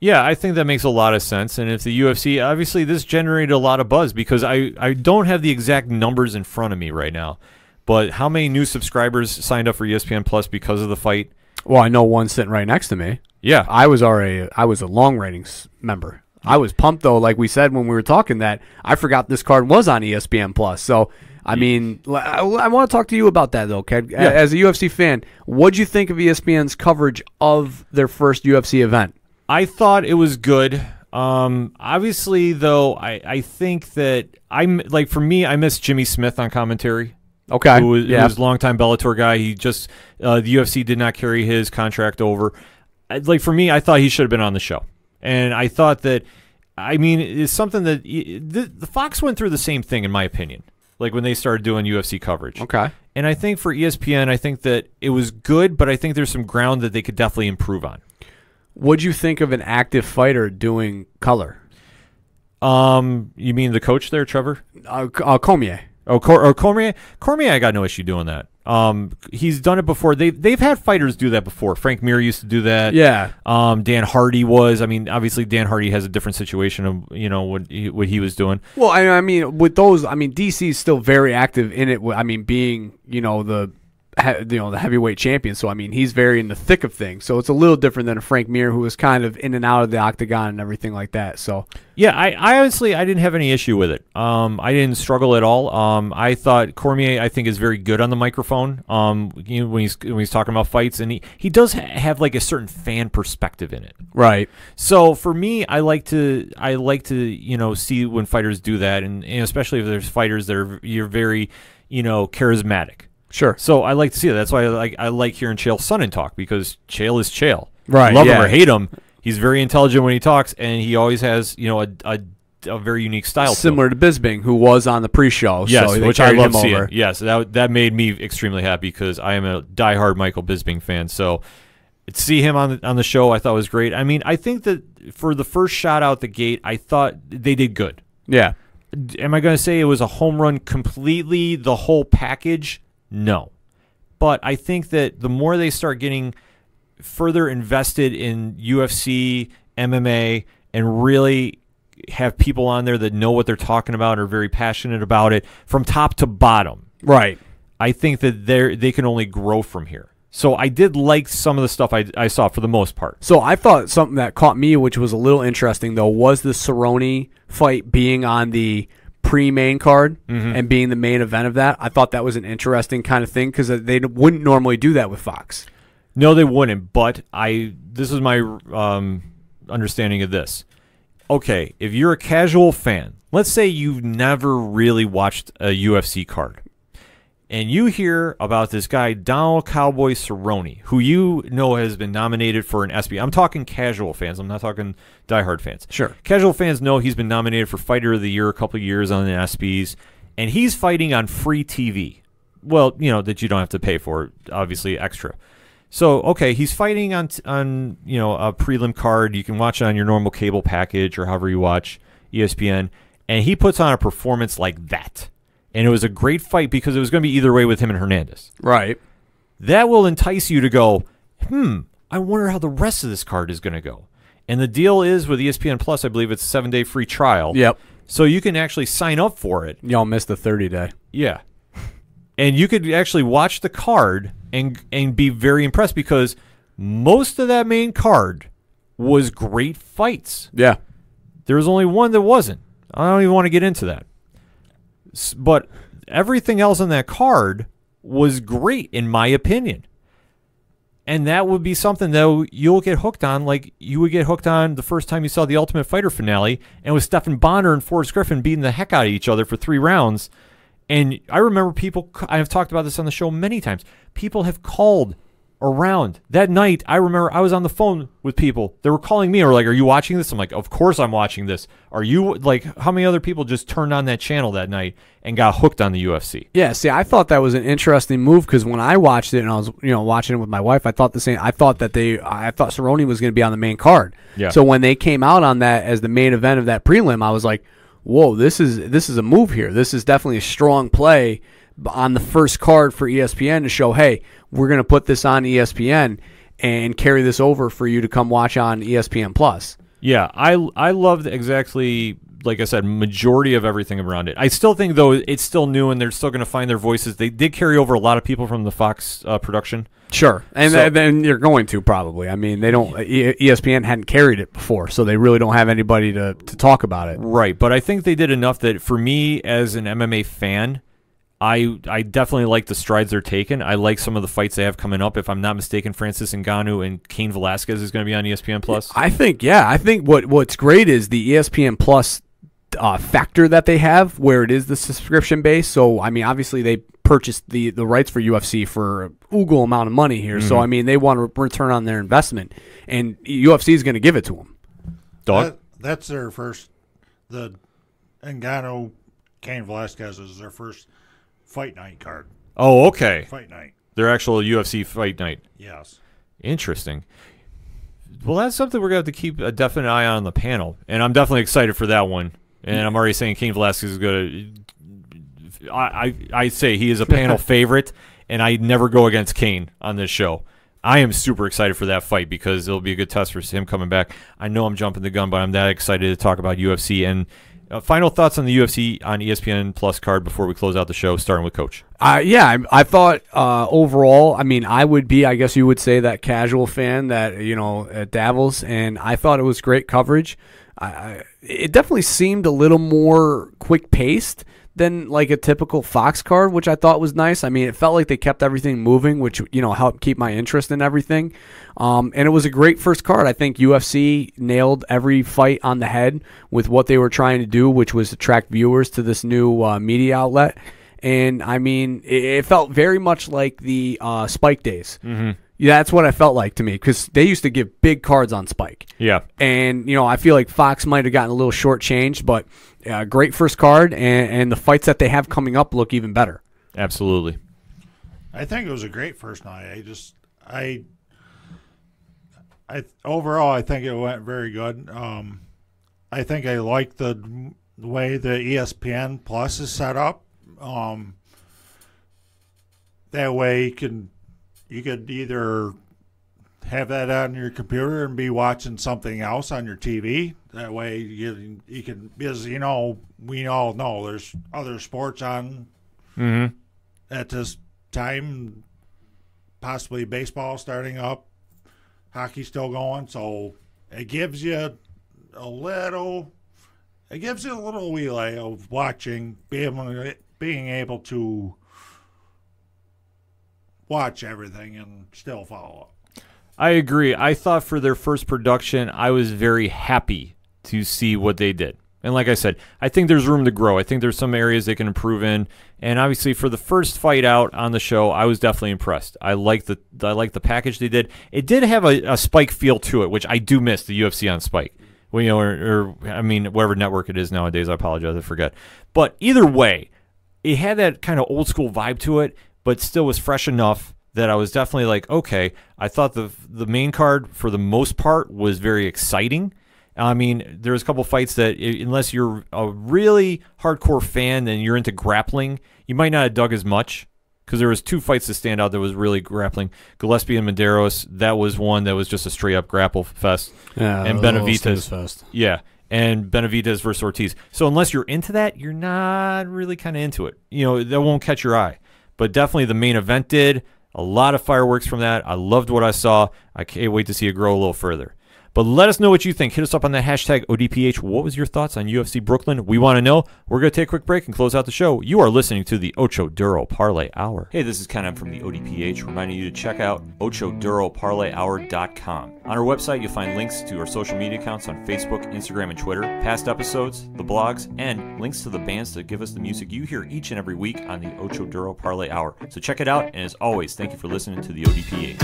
Yeah, I think that makes a lot of sense. And if the UFC, obviously this generated a lot of buzz because I don't have the exact numbers in front of me right now. But how many new subscribers signed up for ESPN Plus because of the fight? Well, I know one sitting right next to me. Yeah. I was a long ratings member. I was pumped, though, like we said when we were talking, that I forgot this card was on ESPN Plus. So, I mean, I want to talk to you about that, though, Ked. Yeah. As a UFC fan, what'd you think of ESPN's coverage of their first UFC event? I thought it was good. Obviously, though, I think that for me, I miss Jimmy Smith on commentary. Okay. Who was a longtime Bellator guy. He just the UFC did not carry his contract over. For me, I thought he should have been on the show. And I thought that, it's something that the Fox went through the same thing, in my opinion, like when they started doing UFC coverage. Okay. And I think for ESPN, I think that it was good, but I think there's some ground that they could definitely improve on. What'd you think of an active fighter doing color? You mean the coach there, Trevor? Cormier. Cormier. Cormier, I got no issue doing that. He's done it before. They've had fighters do that before. Frank Mir used to do that. Yeah. Dan Hardy was. Obviously Dan Hardy has a different situation of what he was doing. Well, I mean, with those, DC is still very active in it. Being the heavyweight champion. So he's very in the thick of things. So it's a little different than a Frank Mir, who was kind of in and out of the octagon and everything like that. So yeah, I honestly I didn't have any issue with it. I didn't struggle at all. I thought Cormier, I think, is very good on the microphone. When he's talking about fights, and he does have like a certain fan perspective in it. Right. So for me, I like to see when fighters do that, and especially if there's fighters that you're very charismatic. Sure. So I like to see that. That's why I like hearing Chael Sonnen talk, because Chael is Chael. Right. Love him or hate him, he's very intelligent when he talks, and he always has a very unique style. Similar to Bisping, who was on the pre-show. Yes, so which I love seeing. Yes, that made me extremely happy because I am a diehard Michael Bisping fan. So to see him on the show, I thought was great. I think that for the first shot out the gate, I thought they did good. Yeah. Am I going to say it was a home run completely, the whole package? No. But I think that the more they start getting further invested in UFC, MMA, and really have people on there that know what they're talking about, are very passionate about it from top to bottom. Right. I think that they can only grow from here. So I did like some of the stuff I saw for the most part. So I thought something that caught me, which was a little interesting, though, was the Cerrone fight being on the pre-main card and being the main event of that. I thought that was an interesting kind of thing because they wouldn't normally do that with Fox. No, they wouldn't, but this is my understanding of this. Okay, if you're a casual fan, let's say you've never really watched a UFC card, and you hear about this guy, Donald Cowboy Cerrone, who has been nominated for an ESPY. I'm talking casual fans. I'm not talking diehard fans. Sure. Casual fans know he's been nominated for Fighter of the Year a couple of years on the ESPYs, and he's fighting on free TV. Well, that you don't have to pay for, obviously extra. So, okay, he's fighting on a prelim card. You can watch it on your normal cable package or however you watch ESPN, and he puts on a performance like that. And it was a great fight because it was going to be either way with him and Hernandez. Right. That will entice you to go, I wonder how the rest of this card is going to go. And the deal is with ESPN Plus, I believe it's a 7-day free trial. Yep. So you can actually sign up for it. Y'all missed the 30-day. Yeah. And you could actually watch the card and be very impressed because most of that main card was great fights. Yeah. There was only one that wasn't. I don't even want to get into that. But everything else on that card was great, in my opinion. And that would be something that you'll get hooked on, like you would get hooked on the first time you saw the Ultimate Fighter finale, and with Stephen Bonner and Forrest Griffin beating the heck out of each other for 3 rounds. And I remember I've talked about this on the show many times, people have called around. That night, I remember I was on the phone with people. They were calling me or like, are you watching this? I'm like, of course I'm watching this. Are you, like, how many other people just turned on that channel that night and got hooked on the UFC? Yeah, see, I thought that was an interesting move because when I watched it and I was, watching it with my wife, I thought the same. I thought Cerrone was going to be on the main card. Yeah. So when they came out on that as the main event of that prelim, I was like, whoa, this is a move here. This is definitely a strong play on the first card for ESPN to show, hey, we're going to put this on ESPN and carry this over for you to come watch on ESPN Plus. Yeah, I loved exactly, like I said, majority of everything around it. I still think, though, it's still new and they're still going to find their voices. They did carry over a lot of people from the Fox production. Sure, and then you're going to probably. I mean, they don't. ESPN hadn't carried it before, so they really don't have anybody to talk about it. Right, but I think they did enough that for me as an MMA fan, I definitely like the strides they're taking. I like some of the fights they have coming up. If I'm not mistaken, Francis Ngannou and Cain Velasquez is going to be on ESPN Plus. I think what's great is the ESPN Plus factor that they have, where it is the subscription base. So I mean, obviously they purchased the rights for UFC for an oogles amount of money here. Mm-hmm. So I mean, they want to return on their investment, and UFC is going to give it to them. Dog, that's their first. The Ngannou Cain Velasquez is their first fight night card. Oh, okay. Fight night. Their actual UFC fight night. Yes. Interesting. Well, that's something we're going to have to keep a definite eye on the panel, and I'm definitely excited for that one. And I'm already saying Cain Velasquez is going to. I say he is a panel favorite, and I never go against Cain on this show. I am super excited for that fight because it'll be a good test for him coming back. I know I'm jumping the gun, but I'm that excited to talk about UFC. And final thoughts on the UFC on ESPN Plus card before we close out the show, starting with Coach. I thought overall, I mean, I would be, I guess you would say, that casual fan that, dabbles, and I thought it was great coverage. It definitely seemed a little more quick-paced than like a typical Fox card, which I thought was nice. I mean, it felt like they kept everything moving, which, helped keep my interest in everything. And it was a great first card. I think UFC nailed every fight on the head with what they were trying to do, which was attract viewers to this new media outlet. And, I mean, it felt very much like the Spike days. Mm-hmm. Yeah, that's what I felt like to me, because they used to give big cards on Spike. Yeah. And, I feel like Fox might have gotten a little shortchanged, but great first card, and the fights that they have coming up look even better. Absolutely. I think it was a great first night. Overall, I think it went very good. I think I like the way the ESPN Plus is set up. That way you could either have that on your computer and be watching something else on your TV. That way you can, because we all know there's other sports on at this time, possibly baseball starting up, hockey still going, so it gives you a little leeway of watching, being able to watch everything and still follow up. I agree. I thought for their first production, I was very happy to see what they did. And like I said, I think there's room to grow. I think there's some areas they can improve in. And obviously for the first fight out on the show, I was definitely impressed. I like the package they did. It did have a Spike feel to it, which I do miss the UFC on Spike. Well, whatever network it is nowadays, I apologize, I forget. But either way, it had that kind of old school vibe to it, but still was fresh enough that I was definitely like, okay. I thought the main card, for the most part, was very exciting. I mean, there's a couple fights that, unless you're a really hardcore fan and you're into grappling, you might not have dug as much, because there was two fights that stand out that was really grappling. Gillespie and Medeiros, that was one that was just a straight-up grapple fest. Yeah, and Benavidez. Fest. Yeah, and Benavidez versus Ortiz. So unless you're into that, you're not really kind of into it. That won't catch your eye. But definitely the main event did. A lot of fireworks from that. I loved what I saw. I can't wait to see it grow a little further. But let us know what you think. Hit us up on that hashtag ODPH. What was your thoughts on UFC Brooklyn? We want to know. We're going to take a quick break and close out the show. You are listening to the Ocho Duro Parlay Hour. Hey, this is Ken. I'm from the ODPH, reminding you to check out OchoDuroParlayHour.com. On our website, you'll find links to our social media accounts on Facebook, Instagram, and Twitter, past episodes, the blogs, and links to the bands that give us the music you hear each and every week on the Ocho Duro Parlay Hour. So check it out, and as always, thank you for listening to the ODPH.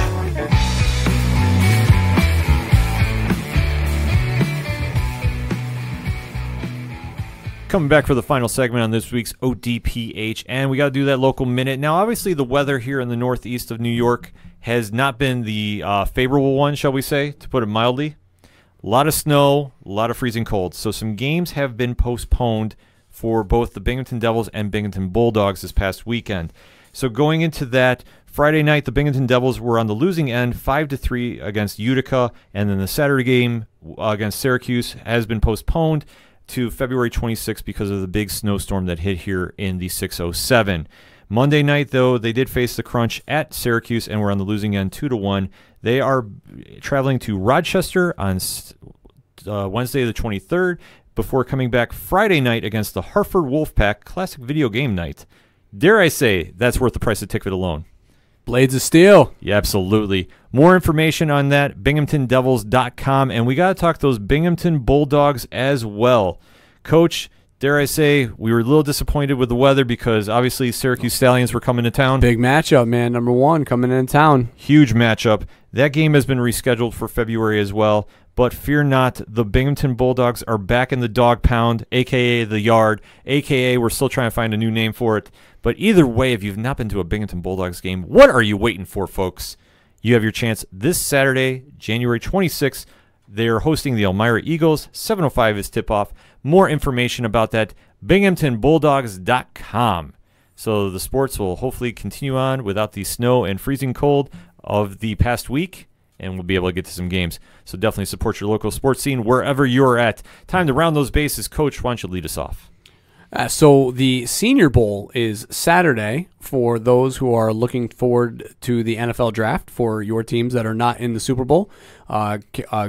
Coming back for the final segment on this week's ODPH, and we got to do that local minute. Now, obviously, the weather here in the northeast of New York has not been the favorable one, shall we say, to put it mildly. A lot of snow, a lot of freezing cold. So some games have been postponed for both the Binghamton Devils and Binghamton Bulldogs this past weekend. So going into that, Friday night, the Binghamton Devils were on the losing end, 5-3 against Utica, and then the Saturday game against Syracuse has been postponed to February 26th because of the big snowstorm that hit here in the 607. Monday night, though, they did face the Crunch at Syracuse and were on the losing end 2-1. They are traveling to Rochester on Wednesday the 23rd before coming back Friday night against the Hartford Wolfpack, classic video game night. Dare I say, that's worth the price of ticket alone. Blades of Steel. Yeah, absolutely. More information on that, binghamtondevils.com. And we got to talk those Binghamton Bulldogs as well. Coach, dare I say, we were a little disappointed with the weather because obviously Syracuse Stallions were coming to town. Big matchup, man. Number 1 coming in town. Huge matchup. That game has been rescheduled for February as well. But fear not, the Binghamton Bulldogs are back in the dog pound, a.k.a. the yard, a.k.a. we're still trying to find a new name for it. But either way, if you've not been to a Binghamton Bulldogs game, what are you waiting for, folks? You have your chance this Saturday, January 26th. They're hosting the Elmira Eagles. 7:05 is tip-off. More information about that, binghamtonbulldogs.com. So the sports will hopefully continue on without the snow and freezing cold of the past week, and we'll be able to get to some games. So definitely support your local sports scene wherever you're at. Time to round those bases. Coach, why don't you lead us off? So the Senior Bowl is Saturday for those who are looking forward to the NFL draft for your teams that are not in the Super Bowl. A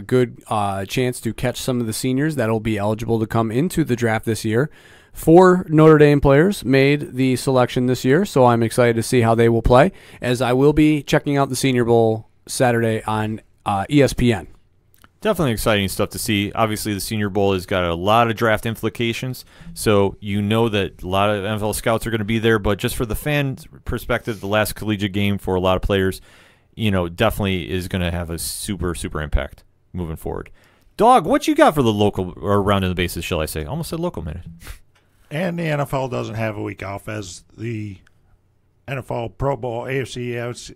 good chance to catch some of the seniors that will be eligible to come into the draft this year. 4 Notre Dame players made the selection this year, so I'm excited to see how they will play, as I will be checking out the Senior Bowl Saturday on ESPN. Definitely exciting stuff to see. Obviously, the Senior Bowl has got a lot of draft implications, so you know that a lot of NFL scouts are going to be there, but just for the fan perspective, the last collegiate game for a lot of players, definitely is going to have a super, super impact moving forward. Dog, what you got for the local, or round in the bases, shall I say? Almost said local minute. And the NFL doesn't have a week off as the NFL Pro Bowl, AFC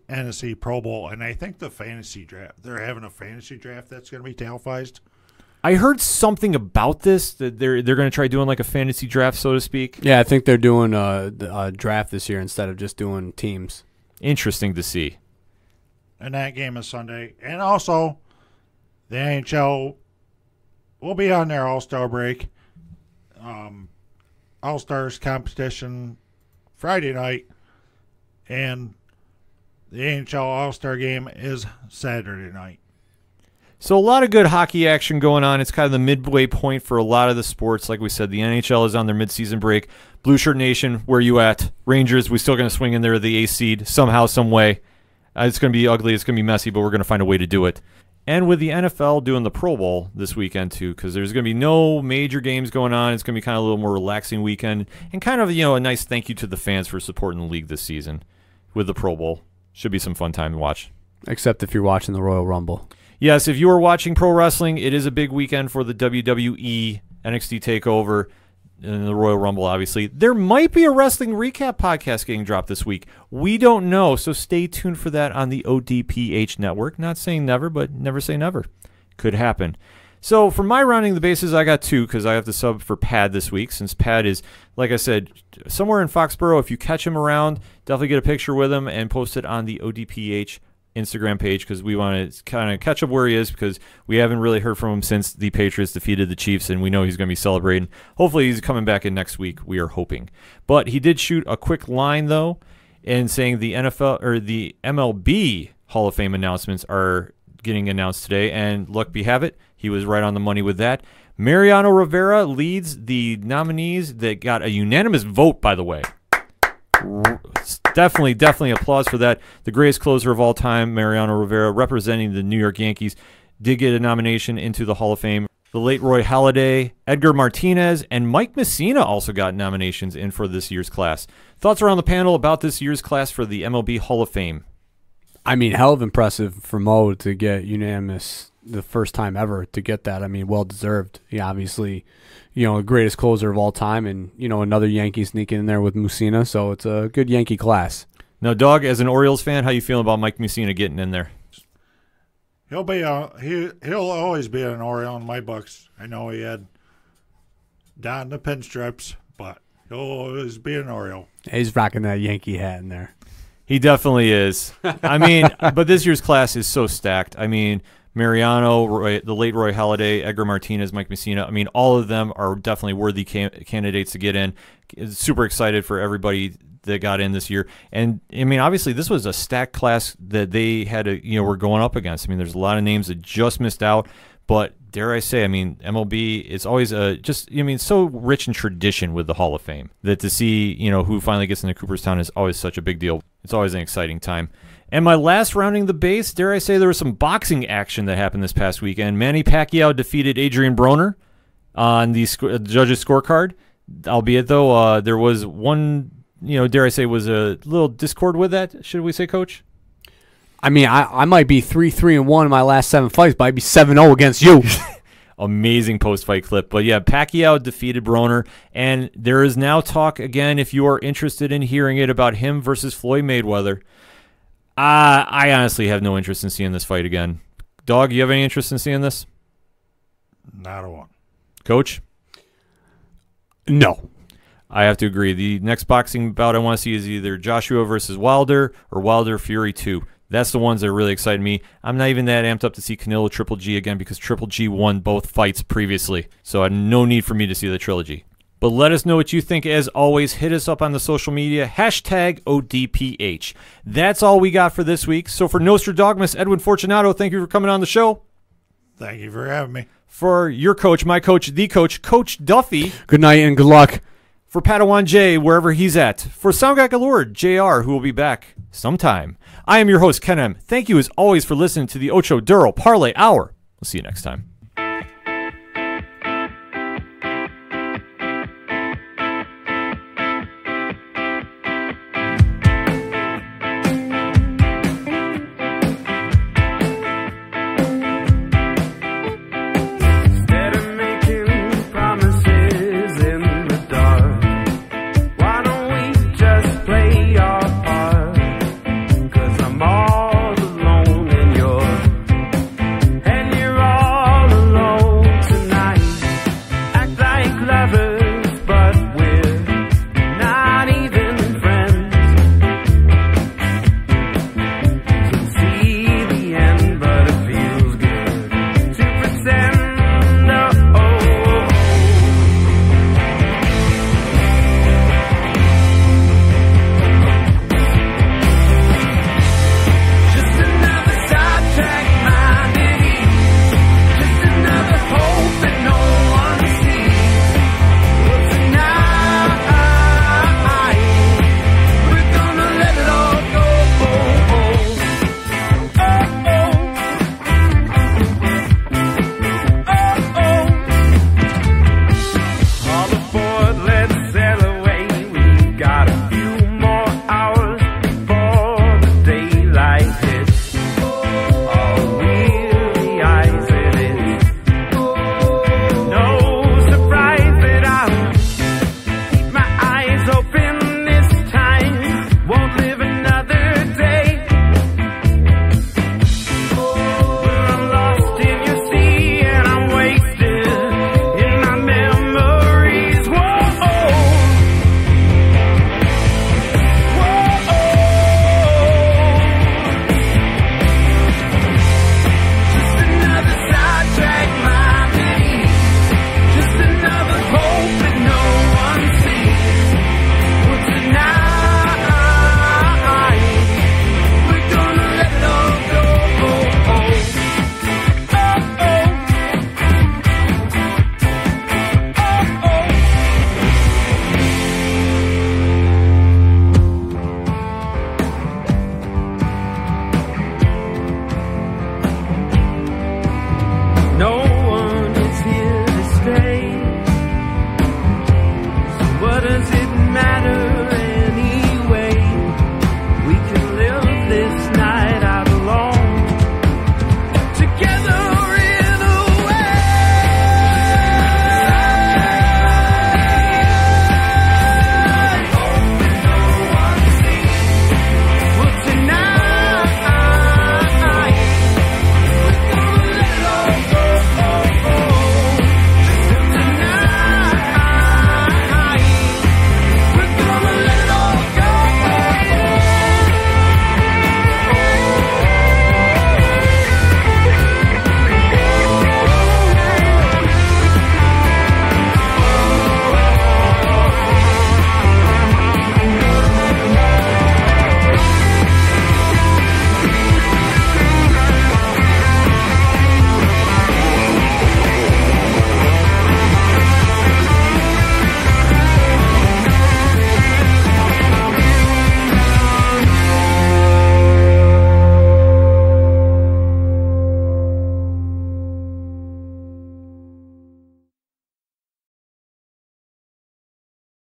NFC Pro Bowl, and I think the fantasy draft. They're having a fantasy draft that's going to be televised. I heard something about this, that they're going to try doing like a fantasy draft, so to speak. Yeah, I think they're doing a draft this year instead of just doing teams. Interesting to see. And that game is Sunday. And also, the NHL will be on their All-Star break. All-Stars competition Friday night. And the NHL All-Star game is Saturday night. So a lot of good hockey action going on. It's kind of the midway point for a lot of the sports. Like we said, the NHL is on their midseason break. Blue Shirt Nation, where you at? Rangers, we still going to swing in there the ace seed somehow, some way. It's going to be ugly. It's going to be messy, but we're going to find a way to do it. And with the NFL doing the Pro Bowl this weekend, too, because there's going to be no major games going on. It's going to be kind of a little more relaxing weekend. And kind of, a nice thank you to the fans for supporting the league this season with the Pro Bowl. Should be some fun time to watch. Except if you're watching the Royal Rumble. Yes, if you are watching pro wrestling, it is a big weekend for the WWE NXT TakeOver and the Royal Rumble, obviously. There might be a wrestling recap podcast getting dropped this week. We don't know, so stay tuned for that on the ODPH network. Not saying never, but never say never. Could happen. So for my rounding the bases, I got 2 because I have to sub for Pad this week, since Pad is, like I said, somewhere in Foxborough. If you catch him around, definitely get a picture with him and post it on the ODPH Instagram page, because we want to kind of catch up where he is, because we haven't really heard from him since the Patriots defeated the Chiefs, and we know he's going to be celebrating. Hopefully he's coming back in next week. We are hoping. But he did shoot a quick line, though, in saying the NFL or the MLB Hall of Fame announcements are getting announced today, and luck be have it, he was right on the money with that. Mariano Rivera leads the nominees that got a unanimous vote, by the way. Definitely applause for that. The greatest closer of all time, Mariano Rivera, representing the New York Yankees, did get a nomination into the Hall of Fame. The late Roy Halladay, Edgar Martinez, and Mike Messina also got nominations in for this year's class. Thoughts around the panel about this year's class for the MLB Hall of Fame? I mean, hell of impressive for Mo to get unanimous the first time ever to get that. I mean, well-deserved. Yeah, obviously, the greatest closer of all time, and, another Yankee sneaking in there with Mussina, so it's a good Yankee class. Now, Dog, as an Orioles fan, how you feeling about Mike Mussina getting in there? He'll be he'll always be an Oriole in my books. I know he had down the pinstripes, but Oh, it's being Oreo. He's rocking that Yankee hat in there. He definitely is. I mean, but this year's class is so stacked. I mean, Mariano, the late Roy Halladay, Edgar Martinez, Mike Messina. I mean, all of them are definitely worthy candidates to get in. Super excited for everybody that got in this year. And, I mean, obviously this was a stacked class that they had to, were going up against. I mean, there's a lot of names that just missed out. But dare I say, I mean, MLB is always so rich in tradition with the Hall of Fame that to see, who finally gets into Cooperstown is always such a big deal. It's always an exciting time. And my last rounding the base, dare I say, there was some boxing action that happened this past weekend. Manny Pacquiao defeated Adrian Broner on the judges' scorecard. Albeit, though, there was one, dare I say, was a little discord with that, should we say, Coach? I mean, I might be 3-3-1 in my last 7 fights, but I'd be 7-0 against you. Amazing post-fight clip. But, yeah, Pacquiao defeated Broner, and there is now talk, again, if you are interested in hearing it, about him versus Floyd Mayweather. I honestly have no interest in seeing this fight again. Dog, you have any interest in seeing this? Not a one. Coach? No. I have to agree. The next boxing bout I want to see is either Joshua versus Wilder or Wilder Fury 2. That's the ones that really excite me. I'm not even that amped up to see Canelo Triple G again because Triple G won both fights previously. So I had no need for me to see the trilogy. But let us know what you think. As always, hit us up on the social media. Hashtag ODPH. That's all we got for this week. So for NostaDAWGmous, Edwin Fortunato, thank you for coming on the show. Thank you for having me. For your coach, my coach, the coach, Coach Duffy. Good night and good luck. For Padawan J, wherever he's at. For Sound Guy Galore, JR, who will be back sometime. I am your host, Ken M. Thank you as always for listening to the Ocho Duro Parlay Hour. We'll see you next time.